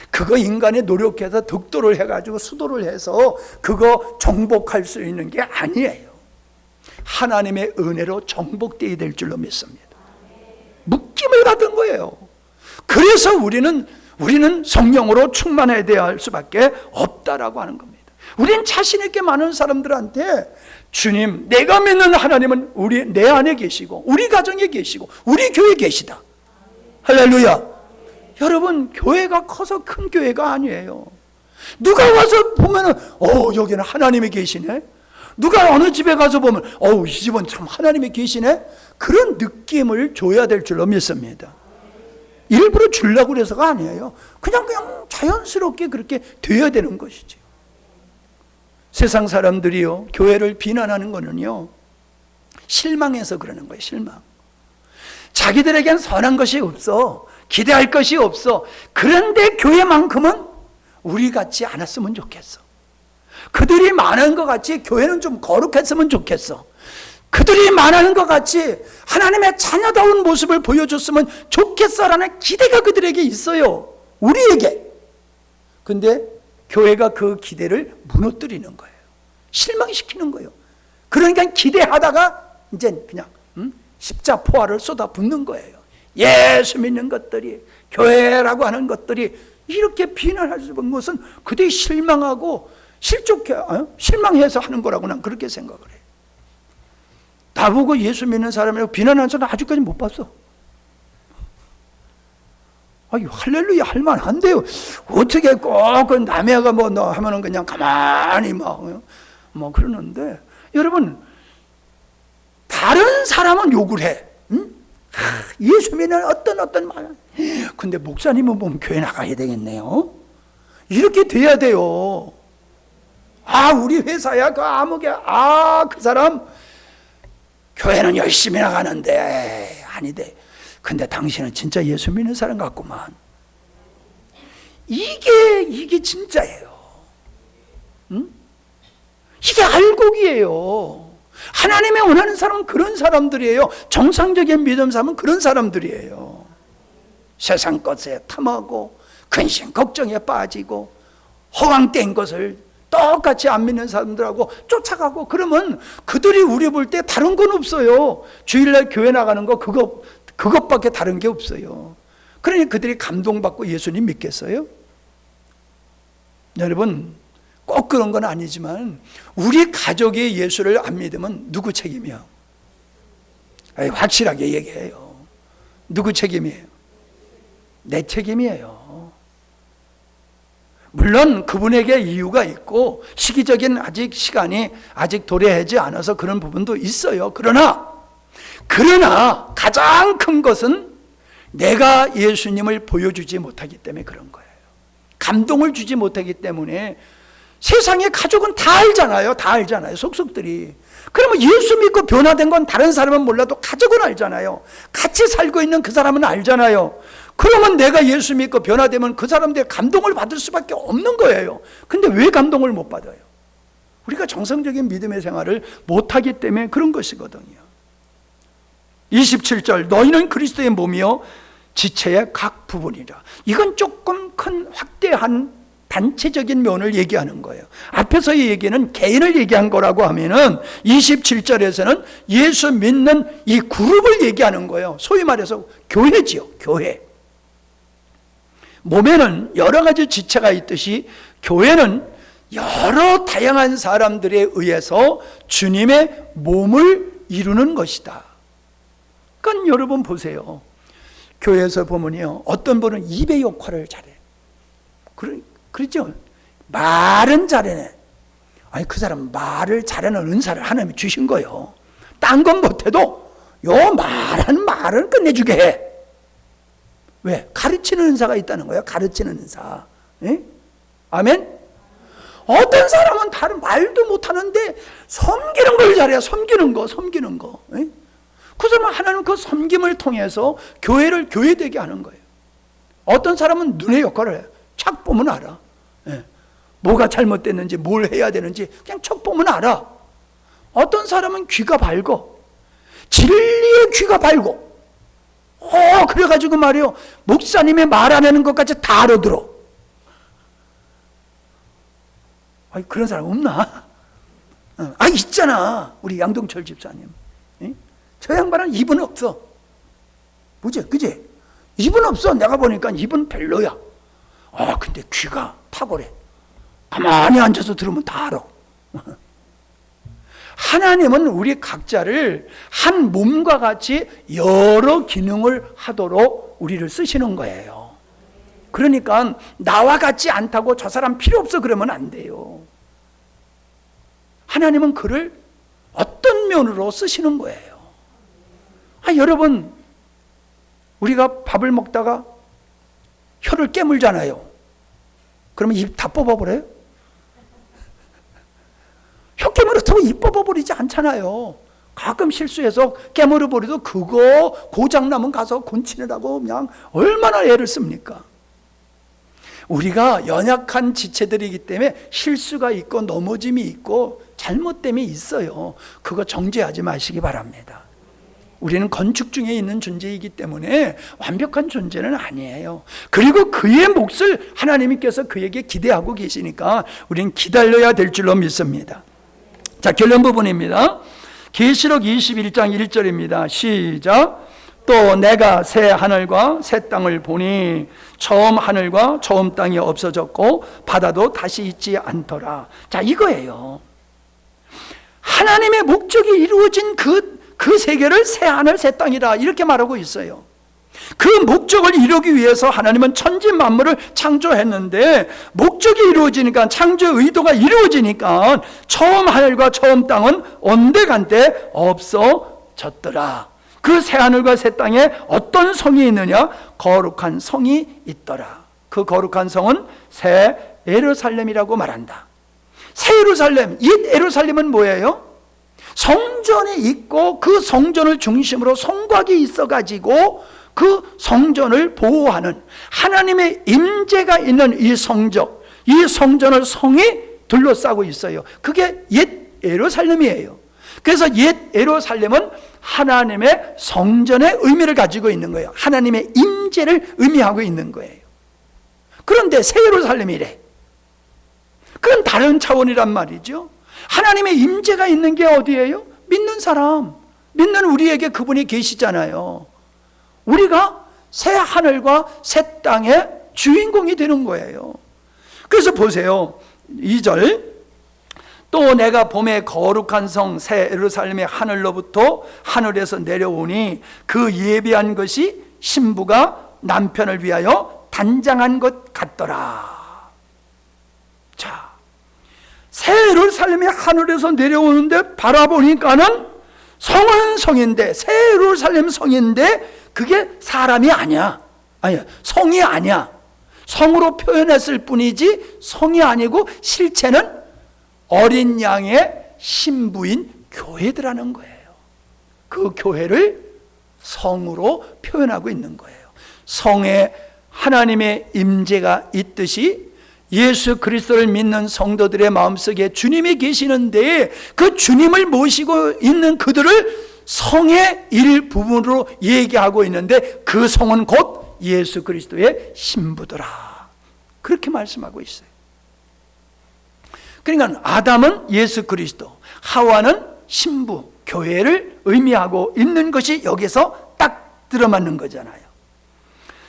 그거 인간이 노력해서 득도를 해가지고 수도를 해서 그거 정복할 수 있는 게 아니에요. 하나님의 은혜로 정복되어야 될 줄로 믿습니다. 묶임을 받은 거예요. 그래서 우리는 성령으로 충만해야 할 수밖에 없다라고 하는 겁니다. 우린 자신 있게 많은 사람들한테 주님, 내가 믿는 하나님은 내 안에 계시고 우리 가정에 계시고 우리 교회에 계시다. 할렐루야. 여러분, 교회가 커서 큰 교회가 아니에요. 누가 와서 보면은 여기는 하나님이 계시네. 누가 어느 집에 가서 보면 이 집은 참 하나님이 계시네. 그런 느낌을 줘야 될 줄로 믿습니다. 일부러 주려고 그래서가 아니에요. 그냥 자연스럽게 그렇게 돼야 되는 것이죠. 세상 사람들이요, 교회를 비난하는 거는요, 실망해서 그러는 거예요. 실망. 자기들에겐 선한 것이 없어, 기대할 것이 없어. 그런데 교회만큼은 우리 같지 않았으면 좋겠어. 그들이 많은 것 같이 교회는 좀 거룩했으면 좋겠어. 그들이 말하는 것 같이 하나님의 자녀다운 모습을 보여줬으면 좋겠어라는 기대가 그들에게 있어요. 우리에게. 근데 교회가 그 기대를 무너뜨리는 거예요. 실망시키는 거예요. 그러니까 기대하다가 이제 그냥 십자포화를 쏟아붓는 거예요. 예수 믿는 것들이, 교회라고 하는 것들이 이렇게 비난할 수 있는 것은 그들이 실망하고 실망해서 하는 거라고 난 그렇게 생각을 해요. 나보고 예수 믿는 사람이라고 비난하는 사람 아직까지 못 봤어. 할렐루야 할 만한데요. 어떻게 꼭 남해가 너 하면은 그냥 가만히 뭐 그러는데, 여러분, 다른 사람은 욕을 해. 응? 예수 믿는 어떤 말. 근데 목사님은 보면 교회 나가야 되겠네요. 이렇게 돼야 돼요. 우리 회사야, 그 아무개야, 그 사람 교회는 열심히 나가는데 아니대. 근데 당신은 진짜 예수 믿는 사람 같구만. 이게 진짜예요. 응? 이게 알곡이에요. 하나님이 원하는 사람은 그런 사람들이에요. 정상적인 믿음 사람은 그런 사람들이에요. 세상 것에 탐하고 근심 걱정에 빠지고 허황된 것을 똑같이 안 믿는 사람들하고 쫓아가고, 그러면 그들이 우리 볼 때 다른 건 없어요. 주일날 교회 나가는 거 그것밖에 다른 게 없어요. 그러니 그들이 감동받고 예수님 믿겠어요? 여러분, 꼭 그런 건 아니지만 우리 가족이 예수를 안 믿으면 누구 책임이야? 확실하게 얘기해요. 누구 책임이에요? 내 책임이에요. 물론 그분에게 이유가 있고 시기적인 시간이 아직 도래하지 않아서 그런 부분도 있어요. 그러나 가장 큰 것은 내가 예수님을 보여주지 못하기 때문에 그런 거예요. 감동을 주지 못하기 때문에. 세상의 가족은 다 알잖아요. 다 알잖아요. 속속들이. 그러면 예수 믿고 변화된 건 다른 사람은 몰라도 가족은 알잖아요. 같이 살고 있는 그 사람은 알잖아요. 그러면 내가 예수 믿고 변화되면 그 사람들의 감동을 받을 수밖에 없는 거예요. 근데 왜 감동을 못 받아요? 우리가 정상적인 믿음의 생활을 못하기 때문에 그런 것이거든요. 27절, 너희는 그리스도의 몸이요 지체의 각 부분이라. 이건 조금 큰 확대한 단체적인 면을 얘기하는 거예요. 앞에서의 얘기는 개인을 얘기한 거라고 하면은 27절에서는 예수 믿는 이 그룹을 얘기하는 거예요. 소위 말해서 교회지요. 교회. 몸에는 여러 가지 지체가 있듯이 교회는 여러 다양한 사람들에 의해서 주님의 몸을 이루는 것이다. 그러니까 여러분 보세요. 교회에서 보면요, 어떤 분은 입의 역할을 잘해. 그렇죠? 말은 잘해네. 그 사람 말을 잘하는 은사를 하나님이 주신 거예요. 딴 건 못해도 요 말하는 말을 끝내주게 해. 왜? 가르치는 은사가 있다는 거예요. 가르치는 은사. 예? 아멘? 어떤 사람은 다른 말도 못하는데 섬기는 걸 잘해요. 섬기는 거. 예? 그 사람은 하나님 그 섬김을 통해서 교회를 교회되게 하는 거예요. 어떤 사람은 눈의 역할을 해요. 착 보면 알아. 예. 뭐가 잘못됐는지 뭘 해야 되는지 그냥 척 보면 알아. 어떤 사람은 귀가 밝고 진리의 귀가 밝고 그래가지고 말이요, 목사님의 말 안 하는 것까지 다 알아들어. 그런 사람 없나? 있잖아, 우리 양동철 집사님. 저 양반은 입은 없어. 뭐지? 그지? 입은 없어. 내가 보니까 입은 별로야. 근데 귀가 탁월해. 가만히 앉아서 들으면 다 알아. 하나님은 우리 각자를 한 몸과 같이 여러 기능을 하도록 우리를 쓰시는 거예요. 그러니까 나와 같지 않다고 저 사람 필요 없어 그러면 안 돼요. 하나님은 그를 어떤 면으로 쓰시는 거예요. 여러분, 우리가 밥을 먹다가 혀를 깨물잖아요. 그러면 입 다 뽑아버려요? 혀 깨물었다고 입 뽑아버리지 않잖아요. 가끔 실수해서 깨물어버려도 그거 고장나면 가서 고치느라고 그냥 얼마나 애를 씁니까? 우리가 연약한 지체들이기 때문에 실수가 있고 넘어짐이 있고 잘못됨이 있어요. 그거 정죄하지 마시기 바랍니다. 우리는 건축 중에 있는 존재이기 때문에 완벽한 존재는 아니에요. 그리고 그의 몫을 하나님께서 그에게 기대하고 계시니까 우리는 기다려야 될 줄로 믿습니다. 자, 결론 부분입니다. 계시록 21장 1절입니다. 시작. 또 내가 새 하늘과 새 땅을 보니 처음 하늘과 처음 땅이 없어졌고 바다도 다시 있지 않더라. 자, 이거예요. 하나님의 목적이 이루어진 그 세계를 새 하늘 새 땅이라 이렇게 말하고 있어요. 그 목적을 이루기 위해서 하나님은 천지 만물을 창조했는데 목적이 이루어지니까, 창조의 의도가 이루어지니까 처음 하늘과 처음 땅은 온데간데 없어졌더라. 그 새 하늘과 새 땅에 어떤 성이 있느냐? 거룩한 성이 있더라. 그 거룩한 성은 새 예루살렘이라고 말한다. 새 예루살렘, 옛 예루살렘은 뭐예요? 성전이 있고 그 성전을 중심으로 성곽이 있어가지고 그 성전을 보호하는 하나님의 임재가 있는 이 성전을 성이 둘러싸고 있어요. 그게 옛 예루살렘이에요. 그래서 옛 예루살렘은 하나님의 성전의 의미를 가지고 있는 거예요. 하나님의 임재를 의미하고 있는 거예요. 그런데 새 예루살렘이래. 그건 다른 차원이란 말이죠. 하나님의 임재가 있는 게 어디예요? 믿는 사람, 믿는 우리에게 그분이 계시잖아요. 우리가 새 하늘과 새 땅의 주인공이 되는 거예요. 그래서 보세요. 2절. 또 내가 봄에 거룩한 성 새 예루살렘의 하늘로부터 하늘에서 내려오니 그 예비한 것이 신부가 남편을 위하여 단장한 것 같더라. 자, 새 예루살렘이 하늘에서 내려오는데 바라보니까는 성은 성인데, 새 예루살렘 성인데 그게 사람이 아니야. 아니야, 성이 아니야. 성으로 표현했을 뿐이지 성이 아니고 실체는 어린 양의 신부인 교회더라는 거예요. 그 교회를 성으로 표현하고 있는 거예요. 성에 하나님의 임재가 있듯이 예수 그리스도를 믿는 성도들의 마음속에 주님이 계시는데 그 주님을 모시고 있는 그들을 성의 일부분으로 얘기하고 있는데 그 성은 곧 예수 그리스도의 신부더라. 그렇게 말씀하고 있어요. 그러니까 아담은 예수 그리스도, 하와는 신부, 교회를 의미하고 있는 것이 여기서 딱 들어맞는 거잖아요.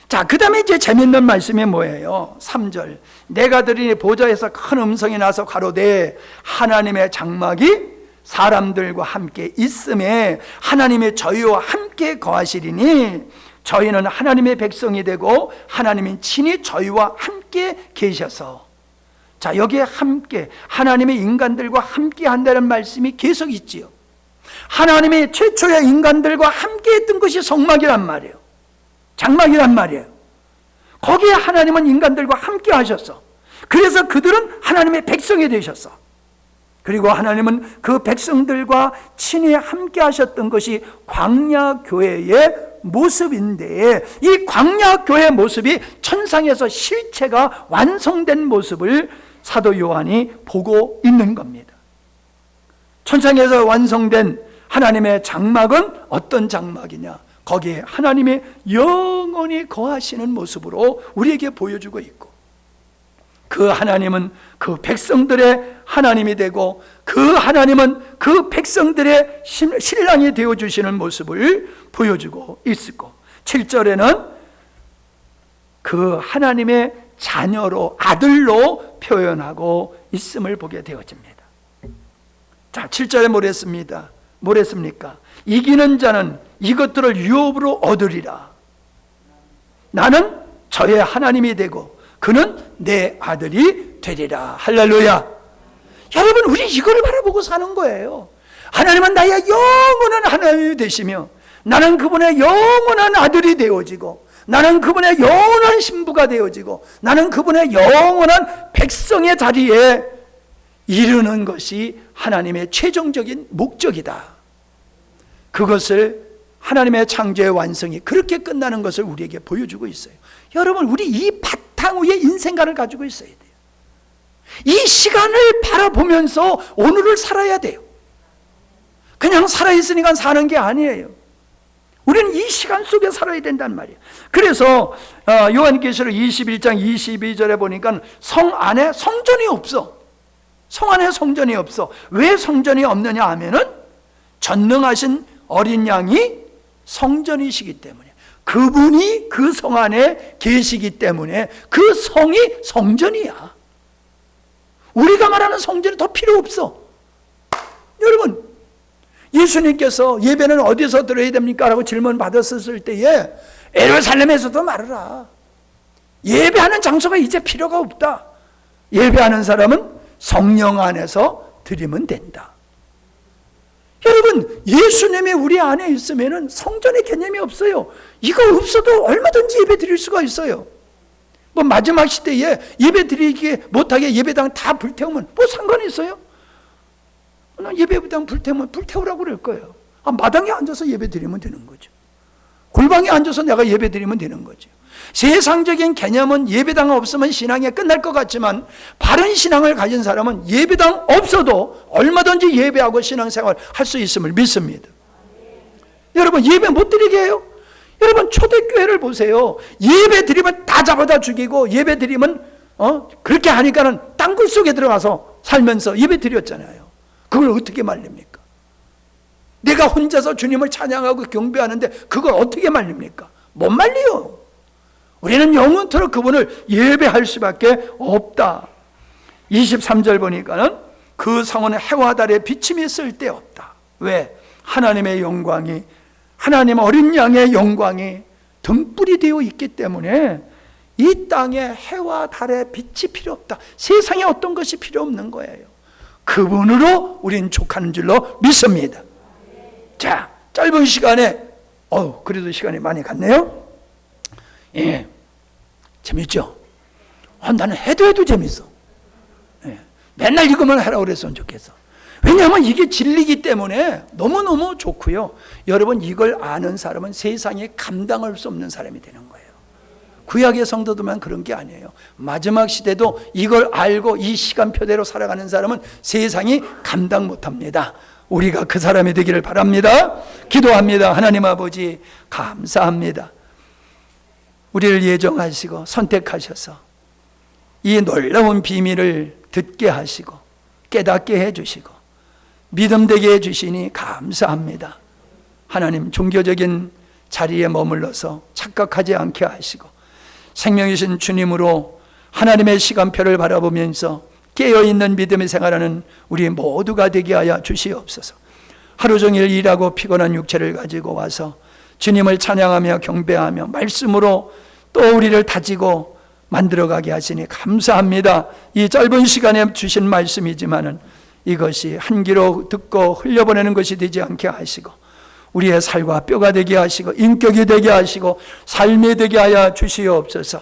자, 그 다음에 이제 재밌는 말씀이 뭐예요? 3절. 내가 들으니 보좌에서 큰 음성이 나서 가로되 하나님의 장막이 사람들과 함께 있음에 하나님의 저희와 함께 거하시리니 저희는 하나님의 백성이 되고 하나님이 친히 저희와 함께 계셔서. 자, 여기에 함께, 하나님의 인간들과 함께 한다는 말씀이 계속 있지요. 하나님이 최초의 인간들과 함께 했던 것이 성막이란 말이에요. 장막이란 말이에요. 거기에 하나님은 인간들과 함께 하셨어. 그래서 그들은 하나님의 백성이 되셨어. 그리고 하나님은 그 백성들과 친히 함께 하셨던 것이 광야교회의 모습인데, 이 광야교회의 모습이 천상에서 실체가 완성된 모습을 사도 요한이 보고 있는 겁니다. 천상에서 완성된 하나님의 장막은 어떤 장막이냐? 거기에 하나님의 영원히 거하시는 모습으로 우리에게 보여주고 있고, 그 하나님은 그 백성들의 하나님이 되고, 그 하나님은 그 백성들의 신랑이 되어주시는 모습을 보여주고 있고, 7절에는 그 하나님의 자녀로, 아들로 표현하고 있음을 보게 되어집니다. 자, 7절에 뭐랬습니까? 이기는 자는 이것들을 유업으로 얻으리라. 나는 저의 하나님이 되고 그는 내 아들이 되리라. 할렐루야. 여러분, 우리 이걸 바라보고 사는 거예요. 하나님은 나의 영원한 하나님이 되시며 나는 그분의 영원한 아들이 되어지고, 나는 그분의 영원한 신부가 되어지고, 나는 그분의 영원한 백성의 자리에 이르는 것이 하나님의 최종적인 목적이다. 그것을 하나님의 창조의 완성이 그렇게 끝나는 것을 우리에게 보여주고 있어요. 여러분, 우리 이 바탕 위에 인생관을 가지고 있어야 돼요. 이 시간을 바라보면서 오늘을 살아야 돼요. 그냥 살아있으니까 사는 게 아니에요. 우리는 이 시간 속에 살아야 된단 말이에요. 그래서 요한계시록 21장 22절에 보니까 성 안에 성전이 없어. 성 안에 성전이 없어. 왜 성전이 없느냐 하면은 전능하신 어린 양이 성전이시기 때문에, 그분이 그 성 안에 계시기 때문에 그 성이 성전이야. 우리가 말하는 성전이 더 필요 없어. 여러분, 예수님께서 예배는 어디서 드려야 됩니까? 라고 질문 받았을 때에 예루살렘에서도 말하라. 예배하는 장소가 이제 필요가 없다. 예배하는 사람은 성령 안에서 드리면 된다. 여러분, 예수님이 우리 안에 있으면 성전의 개념이 없어요. 이거 없어도 얼마든지 예배 드릴 수가 있어요. 뭐 마지막 시대에 예배 드리기 못하게 예배당 다 불태우면 뭐 상관이 있어요? 예배당 불태우면 불태우라고 그럴 거예요. 마당에 앉아서 예배 드리면 되는 거죠. 골방에 앉아서 내가 예배 드리면 되는 거죠. 세상적인 개념은 예배당 없으면 신앙이 끝날 것 같지만, 바른 신앙을 가진 사람은 예배당 없어도 얼마든지 예배하고 신앙생활 할 수 있음을 믿습니다. 여러분, 예배 못 드리게 해요? 여러분, 초대교회를 보세요. 예배 드리면 다 잡아다 죽이고, 예배 드리면 그렇게 하니까는 땅굴 속에 들어가서 살면서 예배 드렸잖아요. 그걸 어떻게 말립니까? 내가 혼자서 주님을 찬양하고 경배하는데 그걸 어떻게 말립니까? 못 말려요. 우리는 영원토록 그분을 예배할 수밖에 없다. 23절 보니까는 그 성은 해와 달의 비침이 쓸데없다. 왜? 하나님의 영광이, 하나님 어린 양의 영광이 등불이 되어 있기 때문에 이 땅에 해와 달의 빛이 필요 없다. 세상에 어떤 것이 필요 없는 거예요. 그분으로 우린 족하는 줄로 믿습니다. 자, 짧은 시간에 그래도 시간이 많이 갔네요. 예, 재밌죠? 나는 해도 재밌어. 예, 맨날 이것만 하라고 그랬으면 좋겠어. 왜냐하면 이게 진리이기 때문에 너무너무 좋고요. 여러분, 이걸 아는 사람은 세상에 감당할 수 없는 사람이 되는 거예요. 구약의 성도들만 그런 게 아니에요. 마지막 시대도 이걸 알고 이 시간표대로 살아가는 사람은 세상이 감당 못합니다. 우리가 그 사람이 되기를 바랍니다. 기도합니다. 하나님 아버지, 감사합니다. 우리를 예정하시고 선택하셔서 이 놀라운 비밀을 듣게 하시고 깨닫게 해주시고 믿음되게 해주시니 감사합니다. 하나님, 종교적인 자리에 머물러서 착각하지 않게 하시고 생명이신 주님으로 하나님의 시간표를 바라보면서 깨어있는 믿음의 생활하는 우리 모두가 되게 하여 주시옵소서. 하루 종일 일하고 피곤한 육체를 가지고 와서 주님을 찬양하며 경배하며 말씀으로 또 우리를 다지고 만들어가게 하시니 감사합니다. 이 짧은 시간에 주신 말씀이지만은 이것이 한 귀로 듣고 흘려보내는 것이 되지 않게 하시고 우리의 살과 뼈가 되게 하시고 인격이 되게 하시고 삶이 되게 하여 주시옵소서.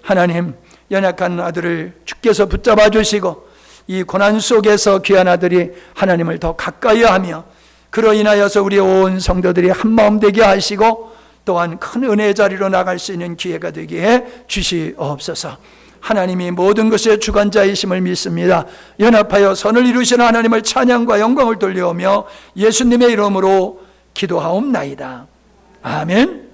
하나님, 연약한 아들을 주께서 붙잡아 주시고 이 고난 속에서 귀한 아들이 하나님을 더 가까이 하며 그로 인하여서 우리 온 성도들이 한마음 되게 하시고 또한 큰 은혜의 자리로 나갈 수 있는 기회가 되게 해 주시옵소서. 하나님이 모든 것의 주관자이심을 믿습니다. 연합하여 선을 이루시는 하나님을 찬양과 영광을 돌려오며 예수님의 이름으로 기도하옵나이다. 아멘.